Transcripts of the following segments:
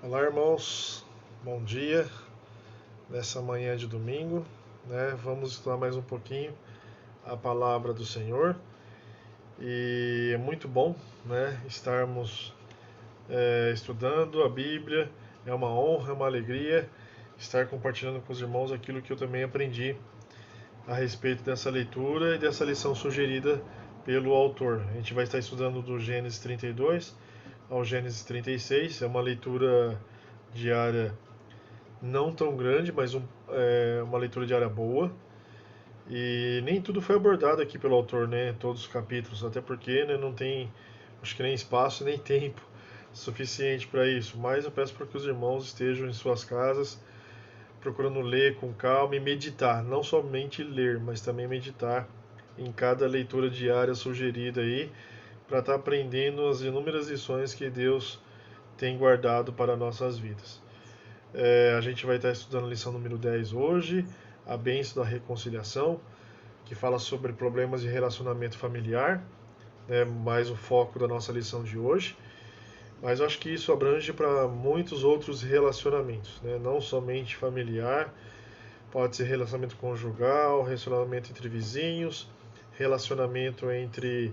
Olá, irmãos, bom dia. Nessa manhã de domingo, vamos estudar mais um pouquinho a palavra do Senhor e é muito bom, estarmos estudando a Bíblia. É uma honra, é uma alegria estar compartilhando com os irmãos aquilo que eu também aprendi a respeito dessa leitura e dessa lição sugerida pelo autor. A gente vai estar estudando do Gênesis 32 ao Gênesis 36. É uma leitura diária não tão grande, mas uma leitura diária boa. E nem tudo foi abordado aqui pelo autor, né? Todos os capítulos, até porque não tem, acho que nem espaço nem tempo suficiente para isso. Mas eu peço para que os irmãos estejam em suas casas, procurando ler com calma e meditar. Não somente ler, mas também meditar em cada leitura diária sugerida aí, para estar aprendendo as inúmeras lições que Deus tem guardado para nossas vidas. A gente vai estar estudando a lição número 10 hoje, a bênção da reconciliação, que fala sobre problemas de relacionamento familiar, mais o foco da nossa lição de hoje. Mas eu acho que isso abrange para muitos outros relacionamentos, não somente familiar, pode ser relacionamento conjugal, relacionamento entre vizinhos, relacionamento entre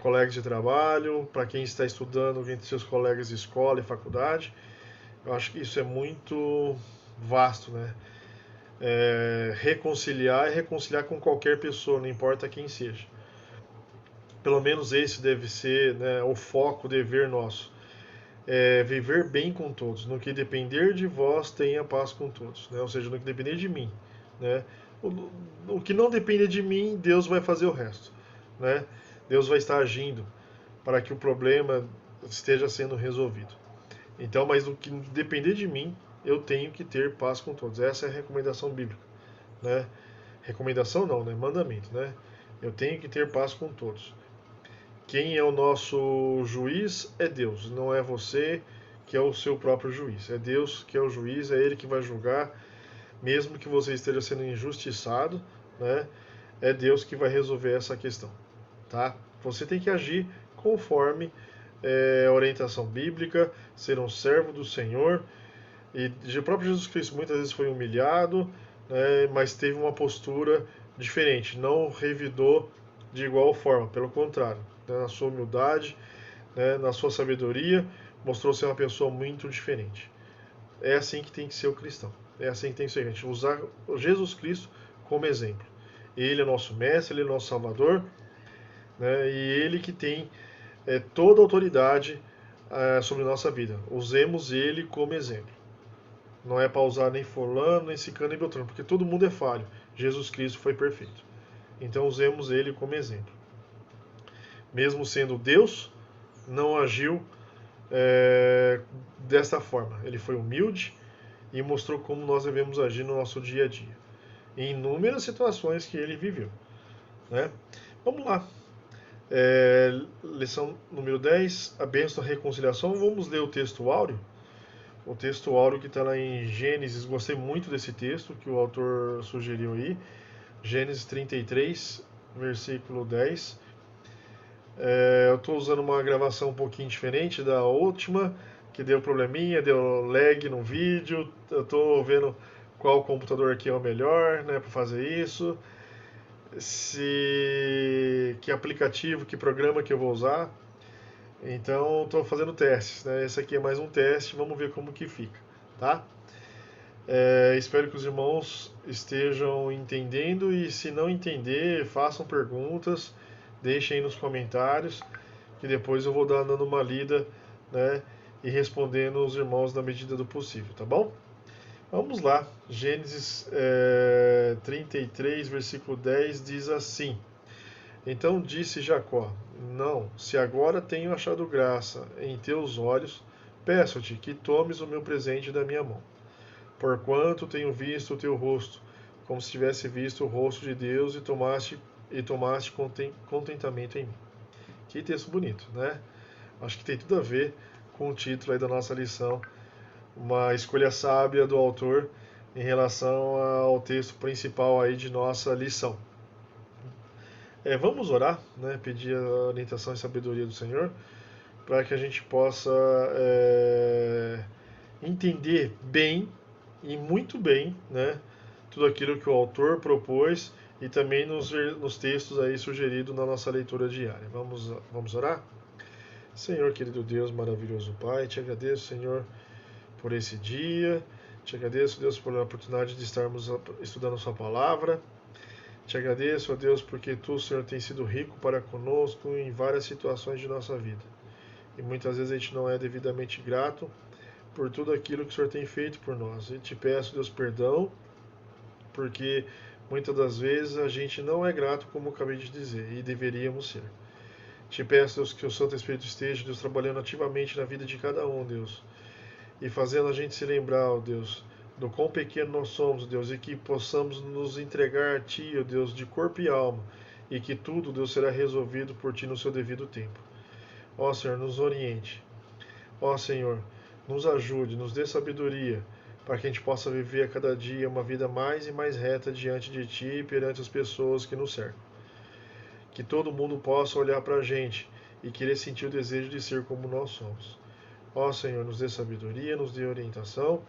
colegas de trabalho, para quem está estudando entre seus colegas de escola e faculdade. Eu acho que isso é muito vasto, reconciliar é reconciliar com qualquer pessoa, não importa quem seja. Pelo menos esse deve ser, o foco, o dever nosso. Viver bem com todos. No que depender de vós, tenha paz com todos. Ou seja, no que depender de mim. Né? O que não depender de mim, Deus vai fazer o resto. Né? Deus vai estar agindo para que o problema esteja sendo resolvido. Então, mas no que depender de mim, eu tenho que ter paz com todos. Essa é a recomendação bíblica, né? Recomendação não, Mandamento, Eu tenho que ter paz com todos. Quem é o nosso juiz é Deus, não é você que é o seu próprio juiz. É Deus que é o juiz, é Ele que vai julgar, mesmo que você esteja sendo injustiçado, né? É Deus que vai resolver essa questão, tá? Você tem que agir conforme a orientação bíblica, ser um servo do Senhor. E o próprio Jesus Cristo muitas vezes foi humilhado, mas teve uma postura diferente, não revidou de igual forma, pelo contrário, na sua humildade, na sua sabedoria, mostrou ser uma pessoa muito diferente. É assim que tem que ser o cristão, é assim que tem que ser a gente, usar Jesus Cristo como exemplo. Ele é nosso mestre, ele é nosso salvador, e ele que tem toda a autoridade sobre nossa vida. Usemos ele como exemplo. Não é para usar nem fulano, nem ciclano, nem beltrano, porque todo mundo é falho. Jesus Cristo foi perfeito. Então usemos ele como exemplo. Mesmo sendo Deus, não agiu dessa forma. Ele foi humilde e mostrou como nós devemos agir no nosso dia a dia. Em inúmeras situações que ele viveu. Né? Vamos lá. Lição número 10, a bênção da reconciliação. Vamos ler o texto áureo. O texto áureo que está lá em Gênesis, gostei muito desse texto que o autor sugeriu aí. Gênesis 33, versículo 10. Eu estou usando uma gravação um pouquinho diferente da última, que deu probleminha, deu lag no vídeo. Eu estou vendo qual computador aqui é o melhor, para fazer isso. Que aplicativo, que programa que eu vou usar. Então, estou fazendo testes, Esse aqui é mais um teste, vamos ver como que fica, tá? Espero que os irmãos estejam entendendo e, se não entender, façam perguntas, deixem aí nos comentários, que depois eu vou dando uma lida, e respondendo os irmãos na medida do possível, tá bom? Vamos lá, Gênesis 33, versículo 10 diz assim: Então disse Jacó: Não, se agora tenho achado graça em teus olhos, peço-te que tomes o meu presente da minha mão. Porquanto tenho visto o teu rosto, como se tivesse visto o rosto de Deus, e tomaste contentamento em mim. Que texto bonito, Acho que tem tudo a ver com o título aí da nossa lição, uma escolha sábia do autor em relação ao texto principal aí de nossa lição. Vamos orar, pedir a orientação e sabedoria do Senhor, para que a gente possa entender bem e muito bem, né, tudo aquilo que o autor propôs e também nos textos aí sugeridos na nossa leitura diária. Vamos orar? Senhor, querido Deus, maravilhoso Pai, te agradeço, Senhor, por esse dia. Te agradeço, Deus, por a oportunidade de estarmos estudando a Sua palavra. Te agradeço, ó Deus, porque Tu, Senhor, tem sido rico para conosco em várias situações de nossa vida. E muitas vezes a gente não é devidamente grato por tudo aquilo que o Senhor tem feito por nós. E te peço, Deus, perdão, porque muitas das vezes a gente não é grato, como eu acabei de dizer, e deveríamos ser. Te peço, Deus, que o Santo Espírito esteja, Deus, trabalhando ativamente na vida de cada um, Deus, e fazendo a gente se lembrar, ó Deus, do quão pequeno nós somos, Deus, e que possamos nos entregar a Ti, ó Deus, de corpo e alma, e que tudo, Deus, será resolvido por Ti no seu devido tempo. Ó Senhor, nos oriente. Ó Senhor, nos ajude, nos dê sabedoria, para que a gente possa viver a cada dia uma vida mais e mais reta diante de Ti e perante as pessoas que nos cercam. Que todo mundo possa olhar para a gente e querer sentir o desejo de ser como nós somos. Ó Senhor, nos dê sabedoria, nos dê orientação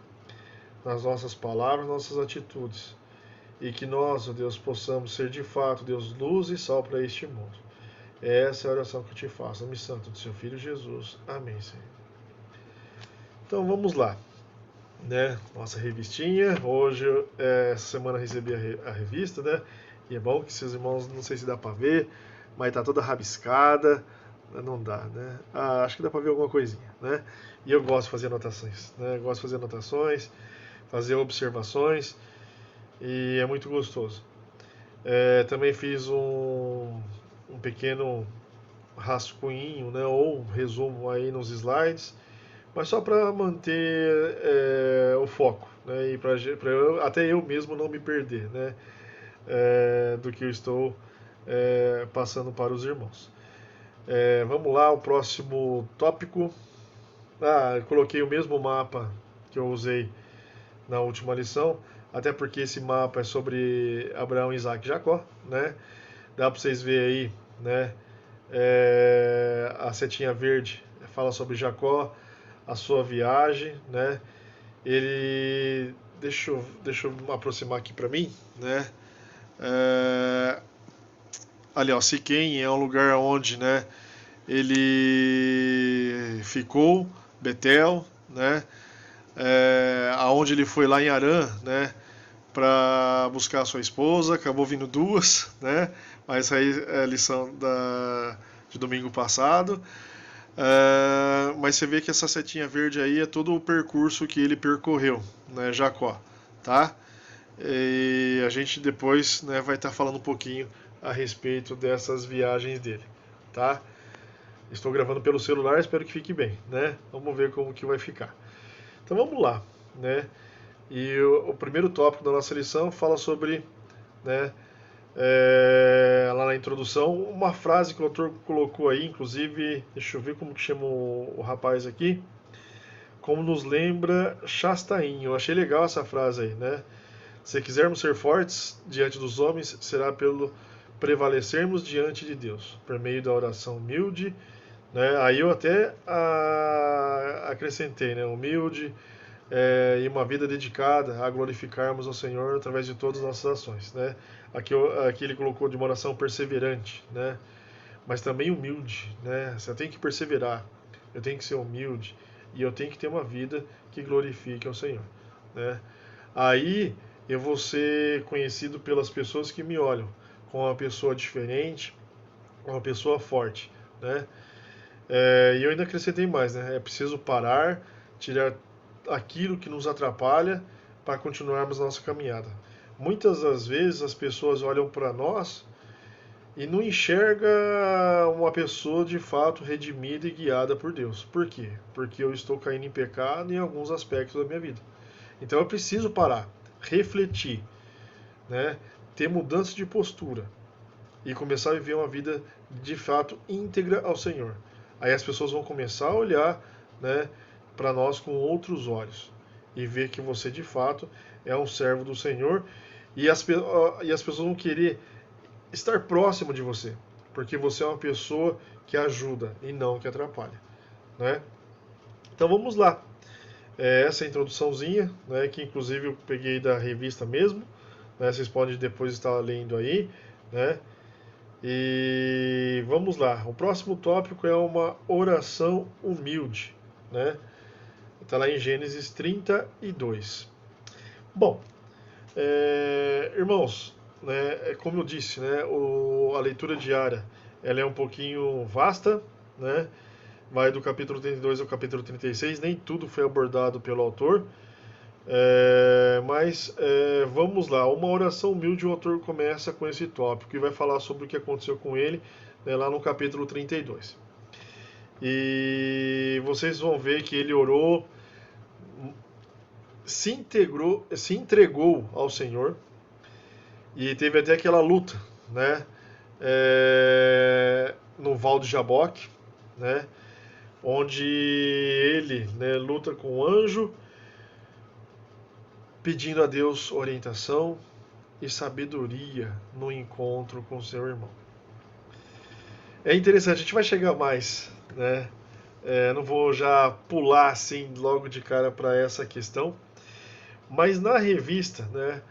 nas nossas palavras, nossas atitudes. E que nós, ó Deus, possamos ser de fato, Deus, luz e sal para este mundo. Essa é a oração que eu te faço, nome santo do seu Filho Jesus. Amém, Senhor. Então vamos lá, né? Nossa revistinha. Hoje, essa semana, eu recebi a revista, né? E é bom que seus irmãos, não sei se dá para ver, mas tá toda rabiscada. Não dá, né? Acho que dá para ver alguma coisinha, né? E eu gosto de fazer anotações, né? Eu gosto de fazer anotações, fazer observações, e é muito gostoso. Também fiz um pequeno rascunho, né? Ou um resumo aí nos slides, mas só para manter o foco, né? E para até eu mesmo não me perder, né? Do que eu estou passando para os irmãos. Vamos lá, o próximo tópico. Eu coloquei o mesmo mapa que eu usei na última lição, até porque esse mapa é sobre Abraão, Isaac e Jacó, né? Dá para vocês verem aí, né? A setinha verde fala sobre Jacó, a sua viagem, né? Ele, deixa eu aproximar aqui para mim, né? Ali, ó, Siquém é um lugar onde, né? Ele ficou, Betel, né? Aonde ele foi lá em Harã, né? Para buscar a sua esposa, acabou vindo duas, né? Mas aí é a lição de domingo passado. Mas você vê que essa setinha verde aí é todo o percurso que ele percorreu, né, Jacó, tá? E a gente depois, né, vai estar falando um pouquinho a respeito dessas viagens dele, tá? Estou gravando pelo celular, espero que fique bem, né? Vamos ver como que vai ficar. Então vamos lá, né? E o primeiro tópico da nossa lição fala sobre, né, lá na introdução, uma frase que o autor colocou aí, inclusive, deixa eu ver como que chama o rapaz aqui, como nos lembra Chastaim. Eu achei legal essa frase aí, né? Se quisermos ser fortes diante dos homens, será pelo prevalecermos diante de Deus, por meio da oração humilde, né? Aí eu até acrescentei, né? Humilde, e uma vida dedicada a glorificarmos ao Senhor através de todas as nossas ações, né? Aqui ele colocou de uma oração perseverante, né? Mas também humilde, né? Você tem que perseverar, eu tenho que ser humilde e eu tenho que ter uma vida que glorifique ao Senhor, né? Aí eu vou ser conhecido pelas pessoas que me olham como uma pessoa diferente, uma pessoa forte, né? E eu ainda acrescentei mais, né? É preciso parar, tirar aquilo que nos atrapalha para continuarmos a nossa caminhada. Muitas das vezes as pessoas olham para nós e não enxerga uma pessoa de fato redimida e guiada por Deus. Por quê? Porque eu estou caindo em pecado em alguns aspectos da minha vida. Então eu preciso parar, refletir, né? Ter mudança de postura e começar a viver uma vida de fato íntegra ao Senhor. Aí as pessoas vão começar a olhar, né, para nós com outros olhos e ver que você de fato é um servo do Senhor e as pessoas vão querer estar próximo de você, porque você é uma pessoa que ajuda e não que atrapalha, né? Então vamos lá. é essa introduçãozinha, né, que inclusive eu peguei da revista mesmo, né, vocês podem depois estar lendo aí, né? E vamos lá. O próximo tópico é uma oração humilde, né? Está lá em Gênesis 32. Bom, irmãos, né, como eu disse, né, a leitura diária ela é um pouquinho vasta, né? Vai do capítulo 32 ao capítulo 36, nem tudo foi abordado pelo autor, mas vamos lá. Uma oração humilde, o autor começa com esse tópico e vai falar sobre o que aconteceu com ele, né, lá no capítulo 32. E vocês vão ver que ele orou, se entregou ao Senhor e teve até aquela luta, né, no Val de Jaboque, né, onde ele, né, luta com o anjo, pedindo a Deus orientação e sabedoria no encontro com seu irmão. É interessante, a gente vai chegar mais, né? Não vou já pular assim logo de cara para essa questão, mas na revista, né,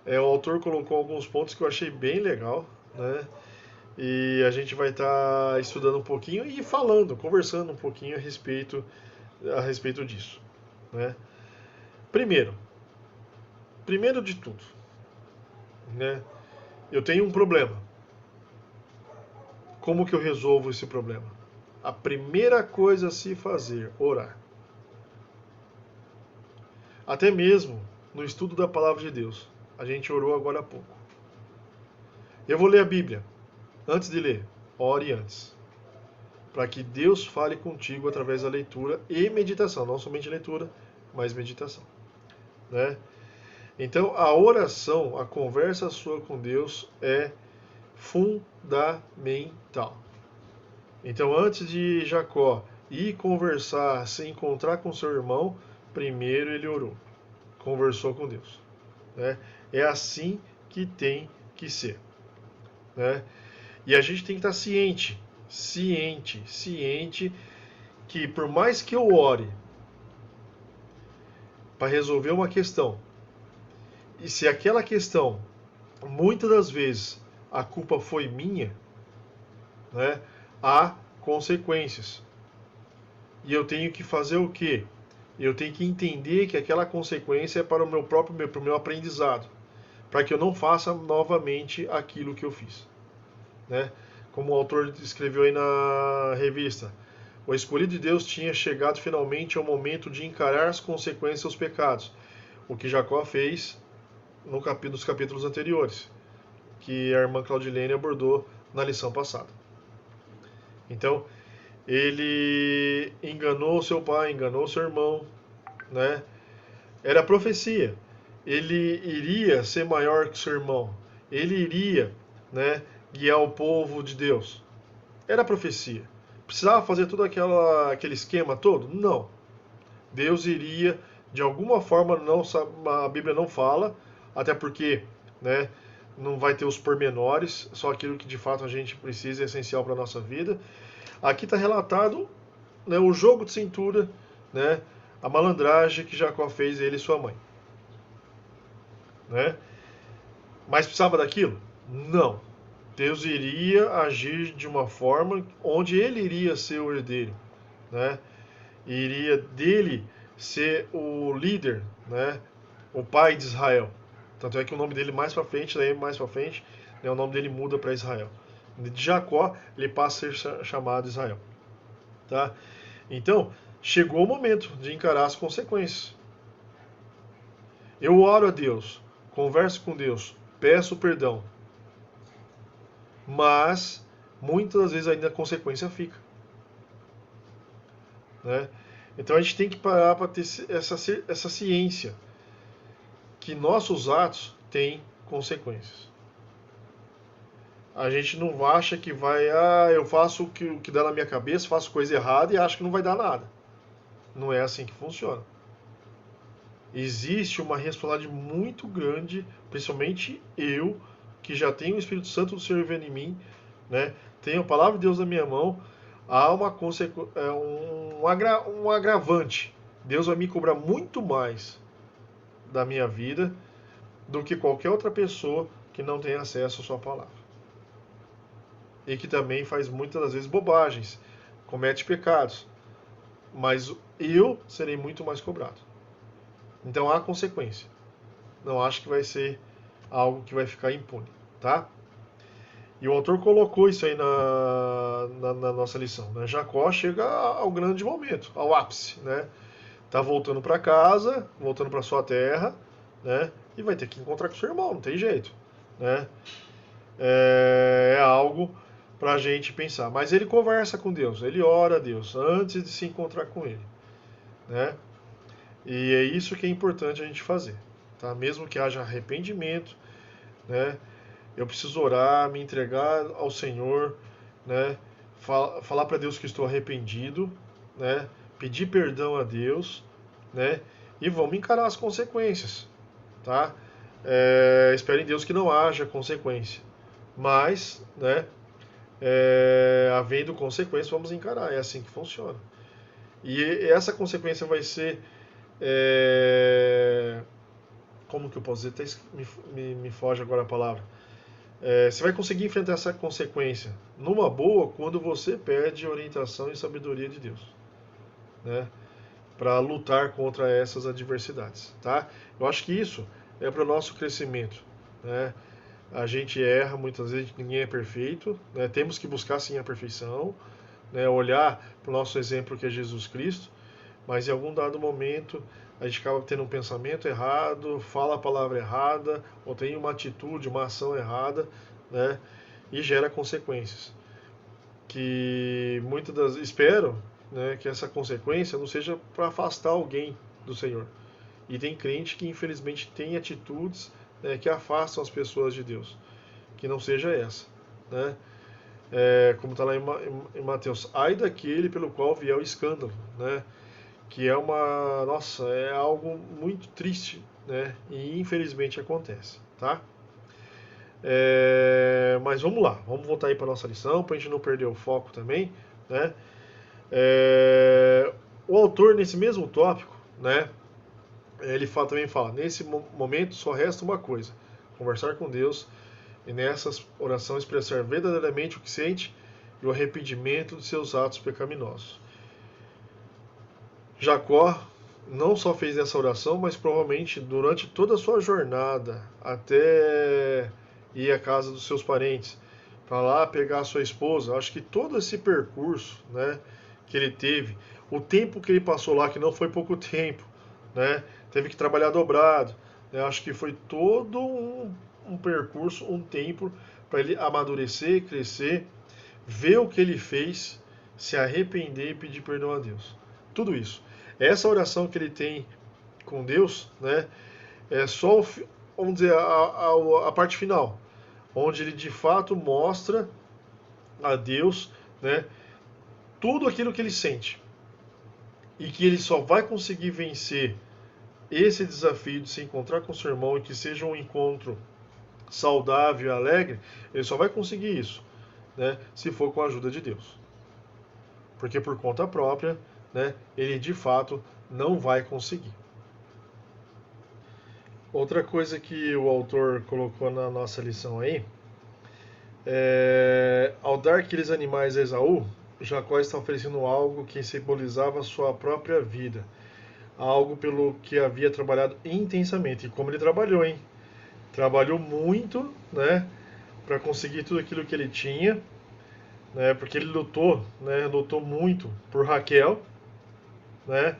o autor colocou alguns pontos que eu achei bem legal, né? E a gente vai estar estudando um pouquinho e falando, conversando um pouquinho a respeito disso, né? Primeiro de tudo, né? Eu tenho um problema. Como que eu resolvo esse problema? A primeira coisa a se fazer, orar. Até mesmo no estudo da palavra de Deus. A gente orou agora há pouco. Eu vou ler a Bíblia. Antes de ler, ore antes. Para que Deus fale contigo através da leitura e meditação. Não somente leitura, mas meditação. Né? Então, a oração, a conversa sua com Deus é fundamental. Então, antes de Jacó ir conversar, se encontrar com seu irmão, primeiro ele orou, conversou com Deus. Né? É assim que tem que ser. Né? E a gente tem que estar ciente que por mais que eu ore para resolver uma questão, e se aquela questão, muitas das vezes, a culpa foi minha, né, há consequências. E eu tenho que fazer o quê? Eu tenho que entender que aquela consequência é para o para o meu aprendizado, para que eu não faça novamente aquilo que eu fiz. Né? Como o autor escreveu aí na revista, o escolhido de Deus tinha chegado finalmente ao momento de encarar as consequências dos pecados, o que Jacó fez nos capítulos anteriores, que a irmã Claudilene abordou na lição passada. Então, ele enganou seu pai, enganou seu irmão, né? Era profecia. Ele iria ser maior que seu irmão. Ele iria, né, guiar o povo de Deus. Era profecia. Precisava fazer todo aquele esquema todo? Não. Deus iria, de alguma forma, não, a Bíblia não fala, até porque, né, não vai ter os pormenores, só aquilo que de fato a gente precisa, é essencial para a nossa vida. Aqui está relatado, né, o jogo de cintura, né, a malandragem que Jacó fez ele e sua mãe. Né? Mas precisava daquilo? Não. Deus iria agir de uma forma onde ele iria ser o herdeiro, né? Iria dele ser o líder, né? O pai de Israel. Tanto é que o nome dele mais para frente, né, o nome dele muda para Israel. De Jacó, ele passa a ser chamado Israel. Tá? Então, chegou o momento de encarar as consequências. Eu oro a Deus, converso com Deus, peço perdão. Mas, muitas das vezes ainda a consequência fica. Né? Então a gente tem que parar para ter essa ciência que nossos atos têm consequências. A gente não acha que vai, eu faço o que dá na minha cabeça, faço coisa errada e acho que não vai dar nada. Não é assim que funciona. Existe uma responsabilidade muito grande, principalmente eu, que já tenho o Espírito Santo do Senhor vivendo em mim, né? Tenho a palavra de Deus na minha mão, há um agravante Deus vai me cobrar muito mais da minha vida do que qualquer outra pessoa que não tem acesso à sua palavra. E que também faz muitas das vezes bobagens, comete pecados. Mas eu serei muito mais cobrado. Então há consequência. Não acho que vai ser algo que vai ficar impune, tá? E o autor colocou isso aí na nossa lição, né? Jacó chega ao grande momento, ao ápice, né? Tá voltando para casa, voltando para sua terra, né? E vai ter que encontrar com seu irmão, não tem jeito, né? É algo para a gente pensar. Mas ele conversa com Deus, ele ora a Deus antes de se encontrar com ele, né? E é isso que é importante a gente fazer, tá? Mesmo que haja arrependimento, né? Eu preciso orar, me entregar ao Senhor, né? Falar para Deus que estou arrependido, né? Pedir perdão a Deus, né? E vamos encarar as consequências, tá? Espero em Deus que não haja consequência, mas, né? Havendo consequências, vamos encarar. É assim que funciona. E essa consequência vai ser como que eu posso dizer? Até me foge agora a palavra. Você vai conseguir enfrentar essa consequência numa boa quando você pede orientação e sabedoria de Deus, né? Para lutar contra essas adversidades, tá? Eu acho que isso é para o nosso crescimento, né? A gente erra muitas vezes, ninguém é perfeito, né? Temos que buscar sim a perfeição, né? Olhar para o nosso exemplo que é Jesus Cristo, mas em algum dado momento a gente acaba tendo um pensamento errado, fala a palavra errada, ou tem uma atitude, uma ação errada, né? E gera consequências. Que muitas das espero, né, que essa consequência não seja para afastar alguém do Senhor. E tem crente que infelizmente tem atitudes, né, que afastam as pessoas de Deus. Que não seja essa, né? Como está lá em Mateus, ai daquele pelo qual vier o escândalo, né? Que é nossa, é algo muito triste, né? E infelizmente acontece, tá? Mas vamos lá, vamos voltar aí para nossa lição, para a gente não perder o foco também, né? O autor nesse mesmo tópico, né? Ele também fala, nesse momento só resta uma coisa: conversar com Deus e nessa oração expressar verdadeiramente o que sente e o arrependimento de seus atos pecaminosos. Jacó não só fez essa oração, mas provavelmente durante toda a sua jornada até ir à casa dos seus parentes, para lá pegar a sua esposa, acho que todo esse percurso, né, que ele teve, o tempo que ele passou lá, que não foi pouco tempo, né, teve que trabalhar dobrado, né, acho que foi todo um percurso, um tempo para ele amadurecer, crescer, ver o que ele fez, se arrepender e pedir perdão a Deus. Tudo isso. Essa oração que ele tem com Deus, né, é só, vamos dizer, a parte final, onde ele de fato mostra a Deus, né, tudo aquilo que ele sente. E que ele só vai conseguir vencer esse desafio de se encontrar com seu irmão e que seja um encontro saudável e alegre, ele só vai conseguir isso, né, se for com a ajuda de Deus. Porque por conta própria, né, ele de fato não vai conseguir. Outra coisa que o autor colocou na nossa lição aí, ao dar aqueles animais a Esaú, Jacó está oferecendo algo que simbolizava a sua própria vida, algo pelo que havia trabalhado intensamente. E como ele trabalhou, hein? Trabalhou muito, né, para conseguir tudo aquilo que ele tinha, né, porque ele lutou, né, lutou muito por Raquel, né,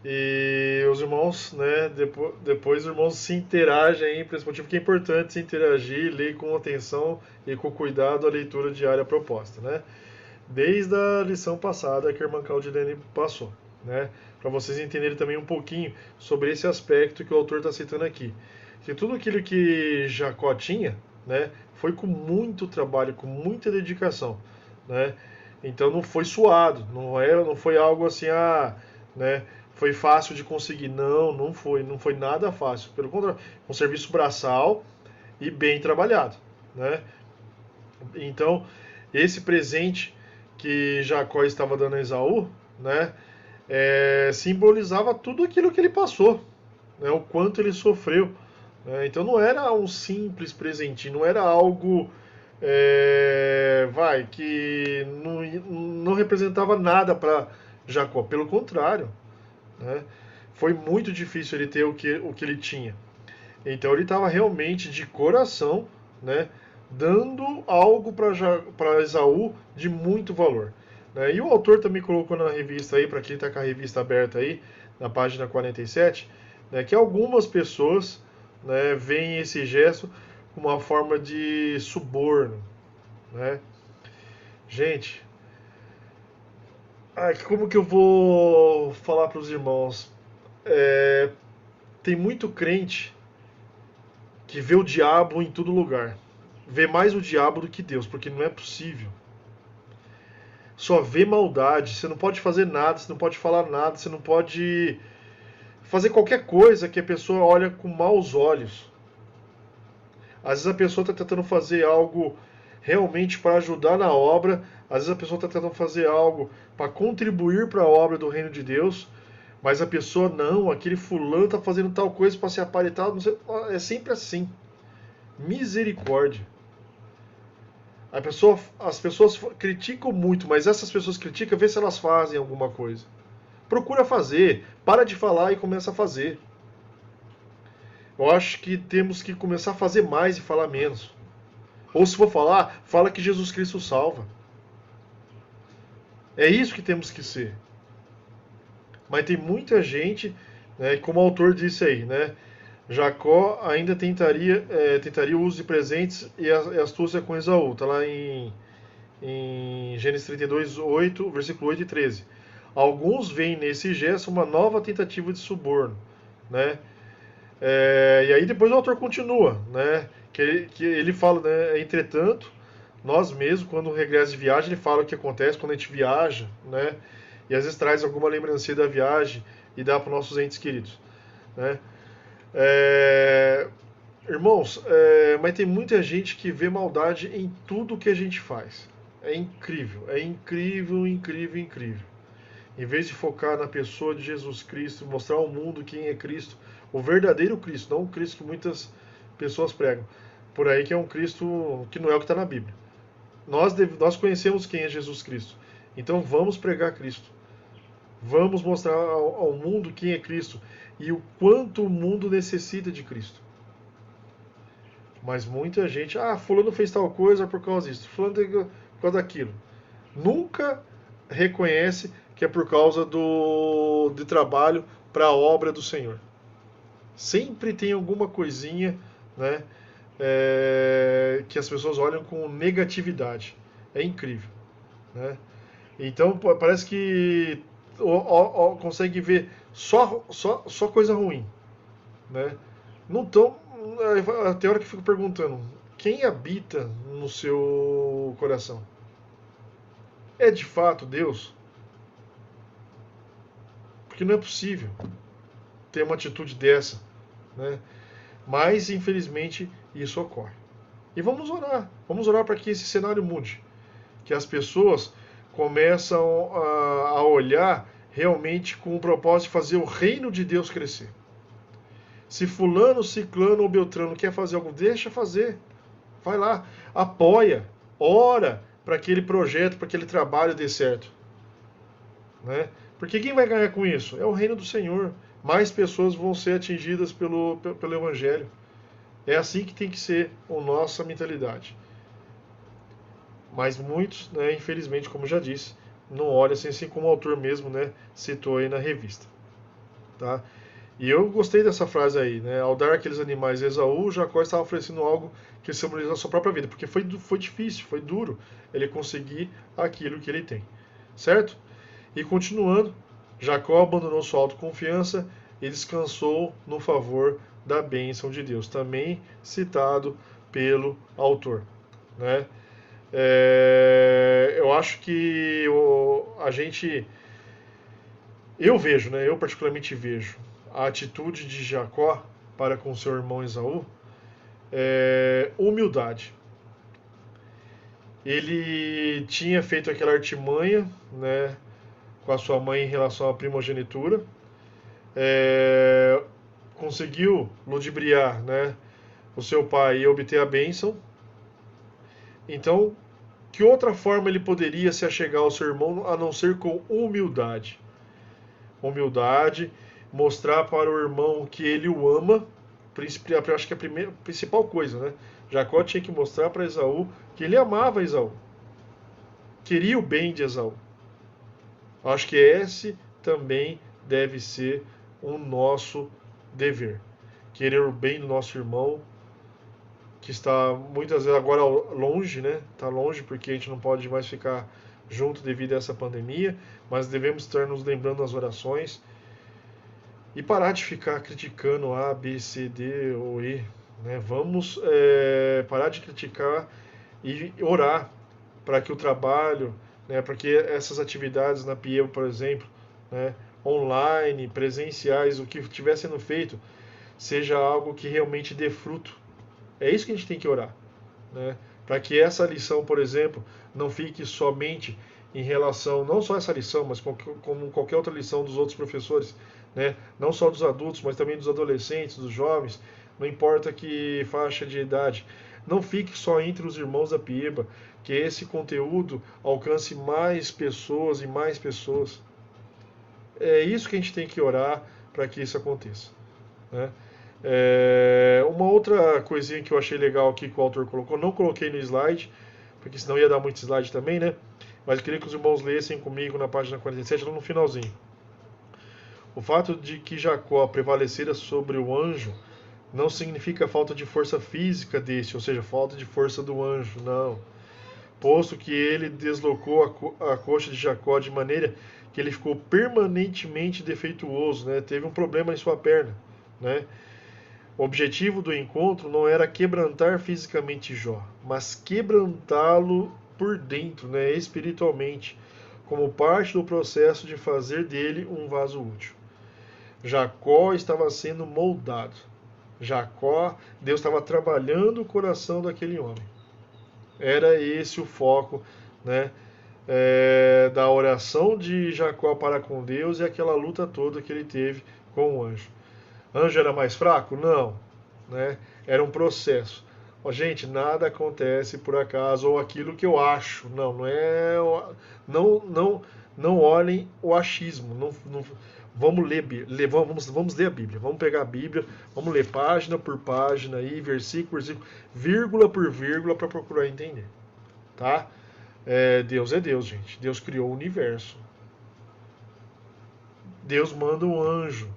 e os irmãos, né, depois os irmãos se interagem aí, por esse motivo que é importante se interagir, ler com atenção e com cuidado a leitura diária proposta, né? Desde a lição passada que a irmã Claudilene passou, né? Para vocês entenderem também um pouquinho sobre esse aspecto que o autor está citando aqui. Que tudo aquilo que Jacó tinha, né, foi com muito trabalho, com muita dedicação, né? Então não foi suado, não foi algo assim, né, foi fácil de conseguir. Não foi nada fácil. Pelo contrário, um serviço braçal e bem trabalhado, né? Então, esse presente que Jacó estava dando a Esaú, né, simbolizava tudo aquilo que ele passou, né, o quanto ele sofreu. Né? Então não era um simples presentinho, não era algo que não representava nada para Jacó. Pelo contrário, né? Foi muito difícil ele ter o que ele tinha. Então ele estava realmente de coração, né, dando algo para Esaú de muito valor. Né? E o autor também colocou na revista aí, para quem está com a revista aberta aí, na página 47, né, que algumas pessoas, né, veem esse gesto como uma forma de suborno. Né? Gente, como que eu vou falar para os irmãos? É, tem muito crente que vê o diabo em todo lugar. Vê mais o diabo do que Deus, porque não é possível. Só vê maldade, você não pode fazer nada, você não pode falar nada, você não pode fazer qualquer coisa que a pessoa olha com maus olhos. Às vezes a pessoa está tentando fazer algo realmente para ajudar na obra, às vezes a pessoa está tentando fazer algo para contribuir para a obra do reino de Deus, mas a pessoa não, aquele fulano está fazendo tal coisa para se aparentar, é sempre assim. Misericórdia. As pessoas criticam muito, mas essas pessoas criticam, vê se elas fazem alguma coisa. Procura fazer, para de falar e começa a fazer. Eu acho que temos que começar a fazer mais e falar menos. Ou se for falar, fala que Jesus Cristo salva. É isso que temos que ser. Mas tem muita gente, né, como o autor disse aí, né? Jacó ainda tentaria o uso de presentes e a astúcia com Esaú. Está lá em Gênesis 32, 8, versículo 8 e 13. Alguns veem nesse gesto uma nova tentativa de suborno. Né? E aí depois o autor continua, né? Que ele fala, né? Entretanto, nós mesmos, quando regressa de viagem, ele fala o que acontece quando a gente viaja, né? E às vezes traz alguma lembrança da viagem e dá para nossos entes queridos. Né? É, Irmãos, mas tem muita gente que vê maldade em tudo que a gente faz. É incrível, incrível, incrível. Em vez de focar na pessoa de Jesus Cristo, mostrar ao mundo quem é Cristo, o verdadeiro Cristo, não o Cristo que muitas pessoas pregam. Por aí que é um Cristo que não é o que está na Bíblia. Nós conhecemos quem é Jesus Cristo. Então vamos pregar Cristo. Vamos mostrar ao mundo quem é Cristo e o quanto o mundo necessita de Cristo. Mas muita gente, fulano fez tal coisa por causa disso, fulano por causa daquilo. Nunca reconhece que é por causa de trabalho para a obra do Senhor. Sempre tem alguma coisinha, né, que as pessoas olham com negatividade. É incrível. Né? Então parece que consegue ver só coisa ruim. Né? Não tão, até a hora que eu fico perguntando, quem habita no seu coração? É de fato Deus? Porque não é possível ter uma atitude dessa. Né? Mas, infelizmente, isso ocorre. E vamos orar para que esse cenário mude. Que as pessoas começam a olhar realmente com o propósito de fazer o reino de Deus crescer. Se fulano, ciclano ou beltrano quer fazer algo, deixa fazer. Vai lá, apoia, ora para aquele projeto, para aquele trabalho dê certo. Né? Porque quem vai ganhar com isso? É o reino do Senhor. Mais pessoas vão ser atingidas pelo Evangelho. É assim que tem que ser a nossa mentalidade. Mas muitos, né, infelizmente, como já disse, não olham assim como o autor mesmo, né, citou aí na revista. Tá? E eu gostei dessa frase aí, né? Ao dar aqueles animais a Esaú, Jacó estava oferecendo algo que simboliza a sua própria vida, porque foi difícil, foi duro ele conseguir aquilo que ele tem. Certo? E continuando, Jacó abandonou sua autoconfiança e descansou no favor da bênção de Deus, também citado pelo autor. Né? Eu acho que eu vejo, né? Eu particularmente vejo a atitude de Jacó para com seu irmão Esaú humildade. Ele tinha feito aquela artimanha, né? com a sua mãe em relação à primogenitura, conseguiu ludibriar, né, o seu pai e obter a bênção. Então, que outra forma ele poderia se achegar ao seu irmão a não ser com humildade? Humildade, mostrar para o irmão que ele o ama, acho que é a principal coisa, né? Jacó tinha que mostrar para Esaú que ele amava Esaú, queria o bem de Esaú. Acho que esse também deve ser o nosso dever. Querer o bem do nosso irmão, que está muitas vezes agora longe, né? Está longe porque a gente não pode mais ficar junto devido a essa pandemia, mas devemos estar nos lembrando nas orações e parar de ficar criticando A, B, C, D ou E. Né? Vamos parar de criticar e orar para que o trabalho, né, para que essas atividades na Pieva, por exemplo, né, online, presenciais, o que estiver sendo feito, seja algo que realmente dê fruto. É isso que a gente tem que orar. Né? Para que essa lição, por exemplo, não fique somente em relação, não só essa lição, mas como qualquer outra lição dos outros professores, né? Não só dos adultos, mas também dos adolescentes, dos jovens, não importa que faixa de idade. Não fique só entre os irmãos da Pieba, que esse conteúdo alcance mais pessoas e mais pessoas. É isso que a gente tem que orar para que isso aconteça. Né? Uma outra coisinha que eu achei legal aqui que o autor colocou, não coloquei no slide, porque senão ia dar muito slide também, né? Mas eu queria que os irmãos lessem comigo na página 47, lá no finalzinho. O fato de que Jacó prevalecera sobre o anjo não significa falta de força física deste, ou seja, falta de força do anjo, não. Posto que ele deslocou a coxa de Jacó de maneira que ele ficou permanentemente defeituoso, né? Teve um problema em sua perna, né? O objetivo do encontro não era quebrantar fisicamente Jó, mas quebrantá-lo por dentro, né, espiritualmente, como parte do processo de fazer dele um vaso útil. Jacó estava sendo moldado. Deus estava trabalhando o coração daquele homem. Era esse o foco, né, da oração de Jacó para com Deus e aquela luta toda que ele teve com o anjo. Anjo era mais fraco? Não. Né? Era um processo. Gente, nada acontece por acaso ou aquilo que eu acho. Não, não é. Não olhem o achismo. Vamos ler, vamos ler a Bíblia. Vamos pegar a Bíblia, vamos ler página por página aí, versículo por versículo, vírgula por vírgula para procurar entender. Tá? Deus é Deus, gente. Deus criou o universo. Deus manda um anjo.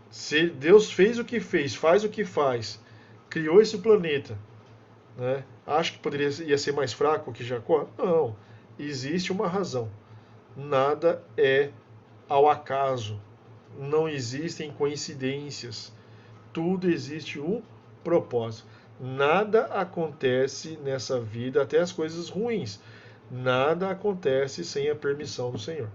Se Deus fez o que fez, faz o que faz, criou esse planeta, né? Acho que ia ser mais fraco que Jacó? Não. Existe uma razão. Nada é ao acaso. Não existem coincidências. Tudo existe um propósito. Nada acontece nessa vida, até as coisas ruins. Nada acontece sem a permissão do Senhor.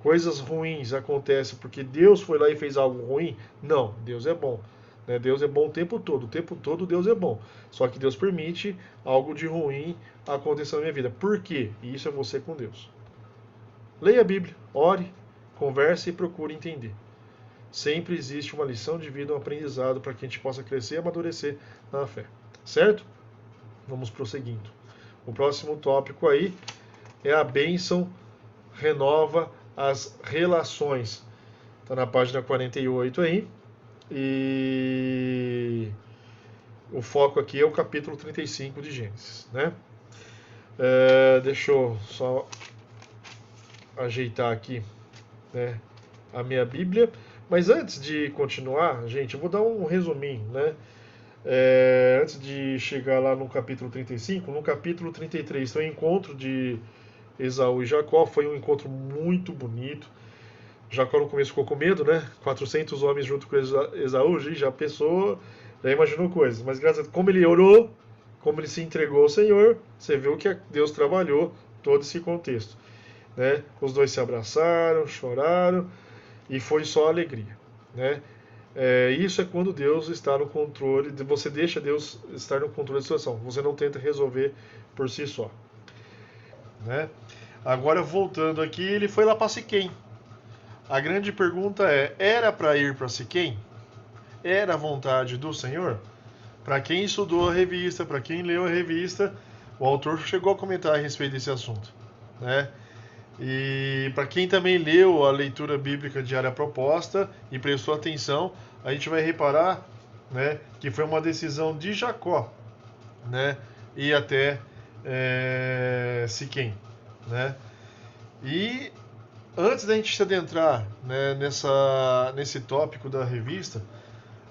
Coisas ruins acontecem porque Deus foi lá e fez algo ruim? Não, Deus é bom. Né? Deus é bom o tempo todo Deus é bom. Só que Deus permite algo de ruim acontecer na minha vida. Por quê? E isso é você com Deus. Leia a Bíblia, ore, converse e procure entender. Sempre existe uma lição de vida, um aprendizado para que a gente possa crescer e amadurecer na fé. Certo? Vamos prosseguindo. O próximo tópico aí é a bênção renova as relações. Está na página 48 aí. E o foco aqui é o capítulo 35 de Gênesis. Né? Deixa eu só ajeitar aqui, né, a minha Bíblia. Mas antes de continuar, gente, eu vou dar um resuminho. Né? Antes de chegar lá no capítulo 35, no capítulo 33 tem o encontro de Esaú e Jacó. Foi um encontro muito bonito. Jacó no começo ficou com medo, né? 400 homens junto com Esaú, já pensou, já imaginou coisas. Mas graças a Deus, como ele orou, como ele se entregou ao Senhor, você viu que Deus trabalhou todo esse contexto. Né? Os dois se abraçaram, choraram e foi só alegria. Né? Isso é quando Deus está no controle, você deixa Deus estar no controle da situação, você não tenta resolver por si só. Né? Agora, voltando aqui, ele foi lá para Siquém. A grande pergunta é: era para ir para Siquém? Era a vontade do Senhor? Para quem estudou a revista, para quem leu a revista, o autor chegou a comentar a respeito desse assunto, né? E para quem também leu a leitura bíblica diária proposta e prestou atenção, a gente vai reparar, né, que foi uma decisão de Jacó, né, ir até Siquém, né? E antes da gente se adentrar, né, nesse tópico da revista,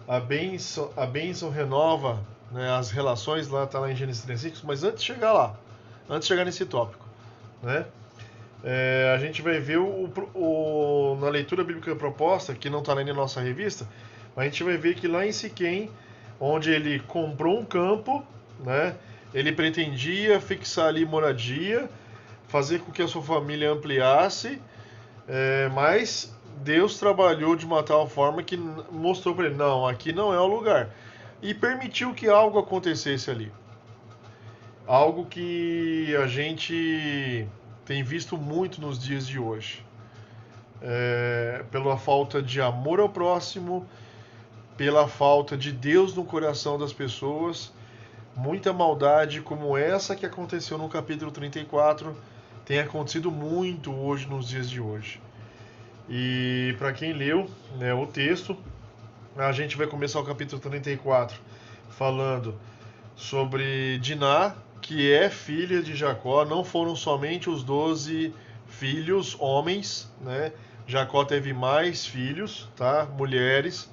a bênção renova, né, as relações, lá está lá em Gênesis 35, mas antes de chegar lá, antes de chegar nesse tópico, né, a gente vai ver na leitura bíblica proposta, que não está nem na nossa revista, mas a gente vai ver que lá em Siquém, onde ele comprou um campo, né, ele pretendia fixar ali moradia, fazer com que a sua família ampliasse, mas Deus trabalhou de uma tal forma que mostrou para ele: não, aqui não é o lugar. E permitiu que algo acontecesse ali. Algo que a gente tem visto muito nos dias de hoje. Pela falta de amor ao próximo, pela falta de Deus no coração das pessoas, muita maldade como essa que aconteceu no capítulo 34 tem acontecido muito hoje, nos dias de hoje. E para quem leu, né, o texto, a gente vai começar o capítulo 34 falando sobre Diná, que é filha de Jacó. Não foram somente os 12 filhos homens, né? Jacó teve mais filhos, tá? Mulheres.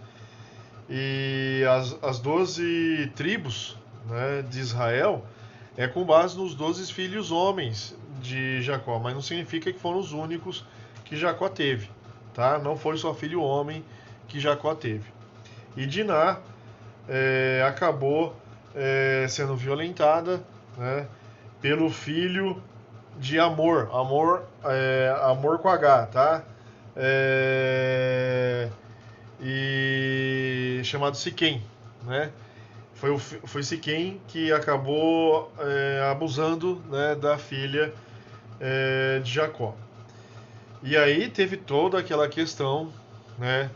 E as 12 tribos, né, de Israel é com base nos 12 filhos homens de Jacó, mas não significa que foram os únicos que Jacó teve, tá? Não foi só filho homem que Jacó teve. E Diná acabou sendo violentada, né, pelo filho de Amor, Amor com H, tá? E chamado Siquém, né? Foi Siquém que acabou abusando, né, da filha de Jacó. E aí teve toda aquela questão, né?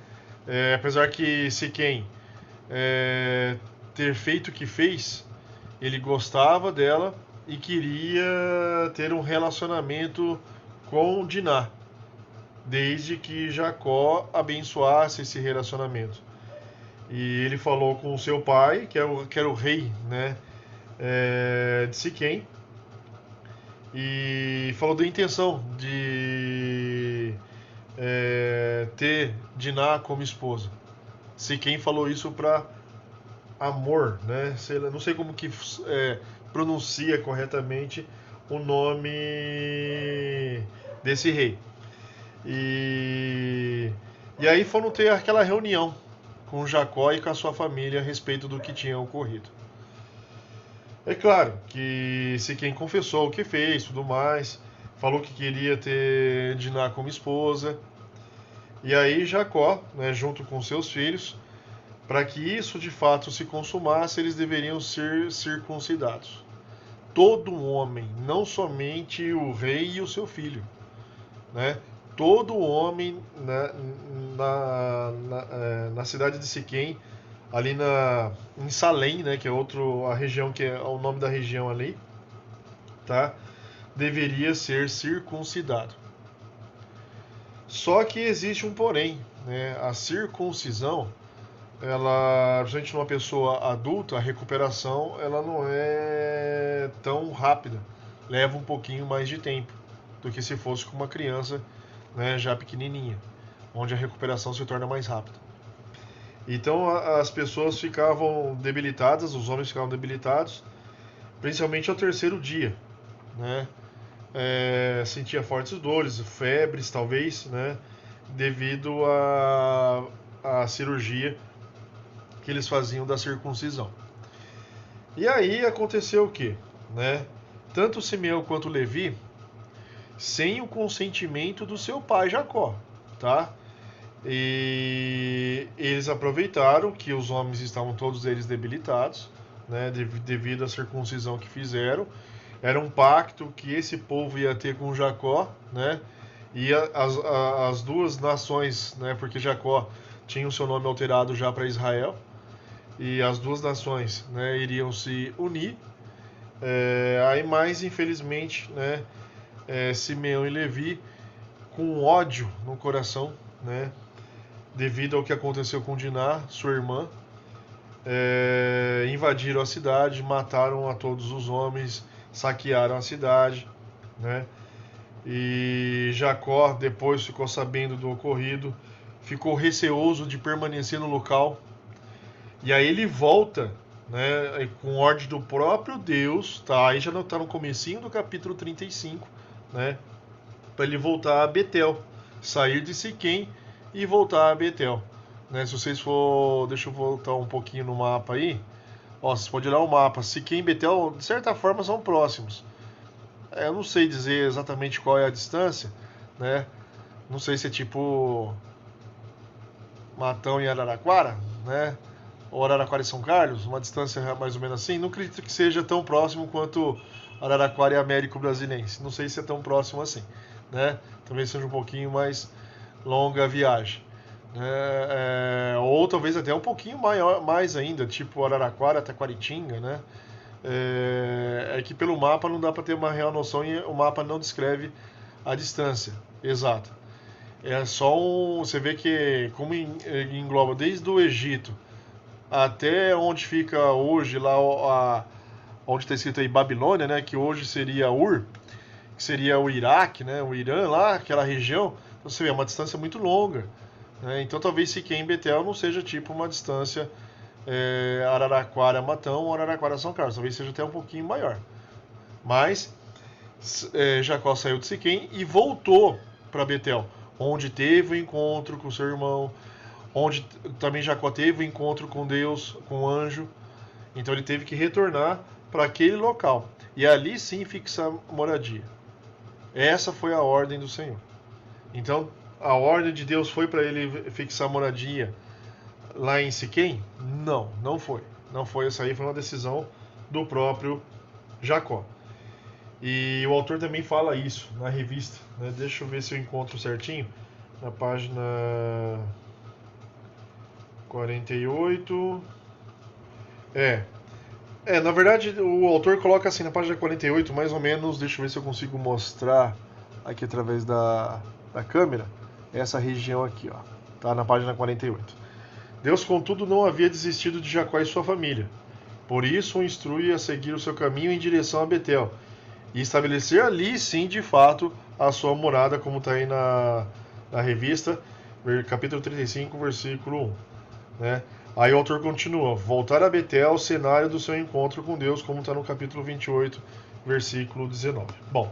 Apesar que Siquém ter feito o que fez, ele gostava dela e queria ter um relacionamento com Diná, desde que Jacó abençoasse esse relacionamento. E ele falou com o seu pai, que era o rei, né, de Siquém, e falou da intenção de ter Diná como esposa. Siquém falou isso para Amor, né? Não sei como que pronuncia corretamente o nome desse rei. E aí foram ter aquela reunião com Jacó e com a sua família a respeito do que tinha ocorrido. É claro que Siquém confessou o que fez, tudo mais, falou que queria ter Diná como esposa. E aí Jacó, né, junto com seus filhos, para que isso de fato se consumasse, eles deveriam ser circuncidados. Todo homem, não somente o rei e o seu filho, né? Todo homem na cidade de Siquém, ali em Salém, né, que é a região que é o nome da região ali, tá? Deveria ser circuncidado. Só que existe um porém, né? A circuncisão, ela, principalmente numa pessoa adulta, a recuperação ela não é tão rápida, leva um pouquinho mais de tempo do que se fosse com uma criança, né, já pequenininha, onde a recuperação se torna mais rápida. Então as pessoas ficavam debilitadas, os homens ficavam debilitados, principalmente ao terceiro dia, né? Sentia fortes dores, febres talvez, né, devido à cirurgia que eles faziam da circuncisão. E aí aconteceu o quê? Né? Tanto Simeão quanto Levi, sem o consentimento do seu pai Jacó, tá? E eles aproveitaram que os homens estavam todos eles debilitados, né, devido à circuncisão que fizeram. Era um pacto que esse povo ia ter com Jacó, né? E as duas nações, né? Porque Jacó tinha o seu nome alterado já para Israel, e as duas nações, né, iriam se unir. Aí mais infelizmente, né, Simeão e Levi, com ódio no coração, né, devido ao que aconteceu com Diná, sua irmã, invadiram a cidade, mataram a todos os homens, saquearam a cidade, né? E Jacó depois ficou sabendo do ocorrido, ficou receoso de permanecer no local. E aí ele volta, né, com ordem do próprio Deus, tá? Aí já não está no comecinho do capítulo 35, né? Para ele voltar a Betel, sair de Siquém e voltar a Betel, né? Se vocês for, deixa eu voltar um pouquinho no mapa aí. Ó, vocês podem olhar o mapa. Siquém e Betel, de certa forma, são próximos. Eu não sei dizer exatamente qual é a distância, né? Não sei se é tipo Matão e Araraquara, né? Ou Araraquara e São Carlos, uma distância mais ou menos assim. Não acredito que seja tão próximo quanto Araraquara e Américo Brasilense. Não sei se é tão próximo assim, né? Talvez seja um pouquinho mais longa a viagem. Ou talvez até um pouquinho maior, mais ainda, tipo Araraquara até Taquaritinga, né? Que pelo mapa não dá para ter uma real noção e o mapa não descreve a distância exata. É só você vê que como engloba desde o Egito até onde fica hoje lá onde está escrito aí Babilônia, né, que hoje seria Ur, que seria o Iraque, né, o Irã lá, aquela região. Então, você vê, é uma distância muito longa, né? Então talvez Siquém e Betel não seja tipo uma distância Araraquara-Matão ou Araraquara-São Carlos, talvez seja até um pouquinho maior. Mas Jacó saiu de Siquém e voltou para Betel, onde teve o encontro com seu irmão, onde também Jacó teve o encontro com Deus, com o anjo. Então ele teve que retornar para aquele local e ali sim fixar moradia. Essa foi a ordem do Senhor. Então a ordem de Deus foi para ele fixar moradia lá em Siquém? Não, não foi. Não foi. Essa aí foi uma decisão do próprio Jacó. E o autor também fala isso na revista, né? Deixa eu ver se eu encontro certinho. Na página 48. Na verdade, o autor coloca assim na página 48, mais ou menos. Deixa eu ver se eu consigo mostrar aqui através da câmera. Essa região aqui, ó. Tá na página 48. Deus, contudo, não havia desistido de Jacó e sua família. Por isso o instrui a seguir o seu caminho em direção a Betel e estabelecer ali, sim, de fato, a sua morada, como está aí na revista, capítulo 35, versículo 1. Né? Aí o autor continua: voltar a Betel, cenário do seu encontro com Deus, como está no capítulo 28, versículo 19. Bom,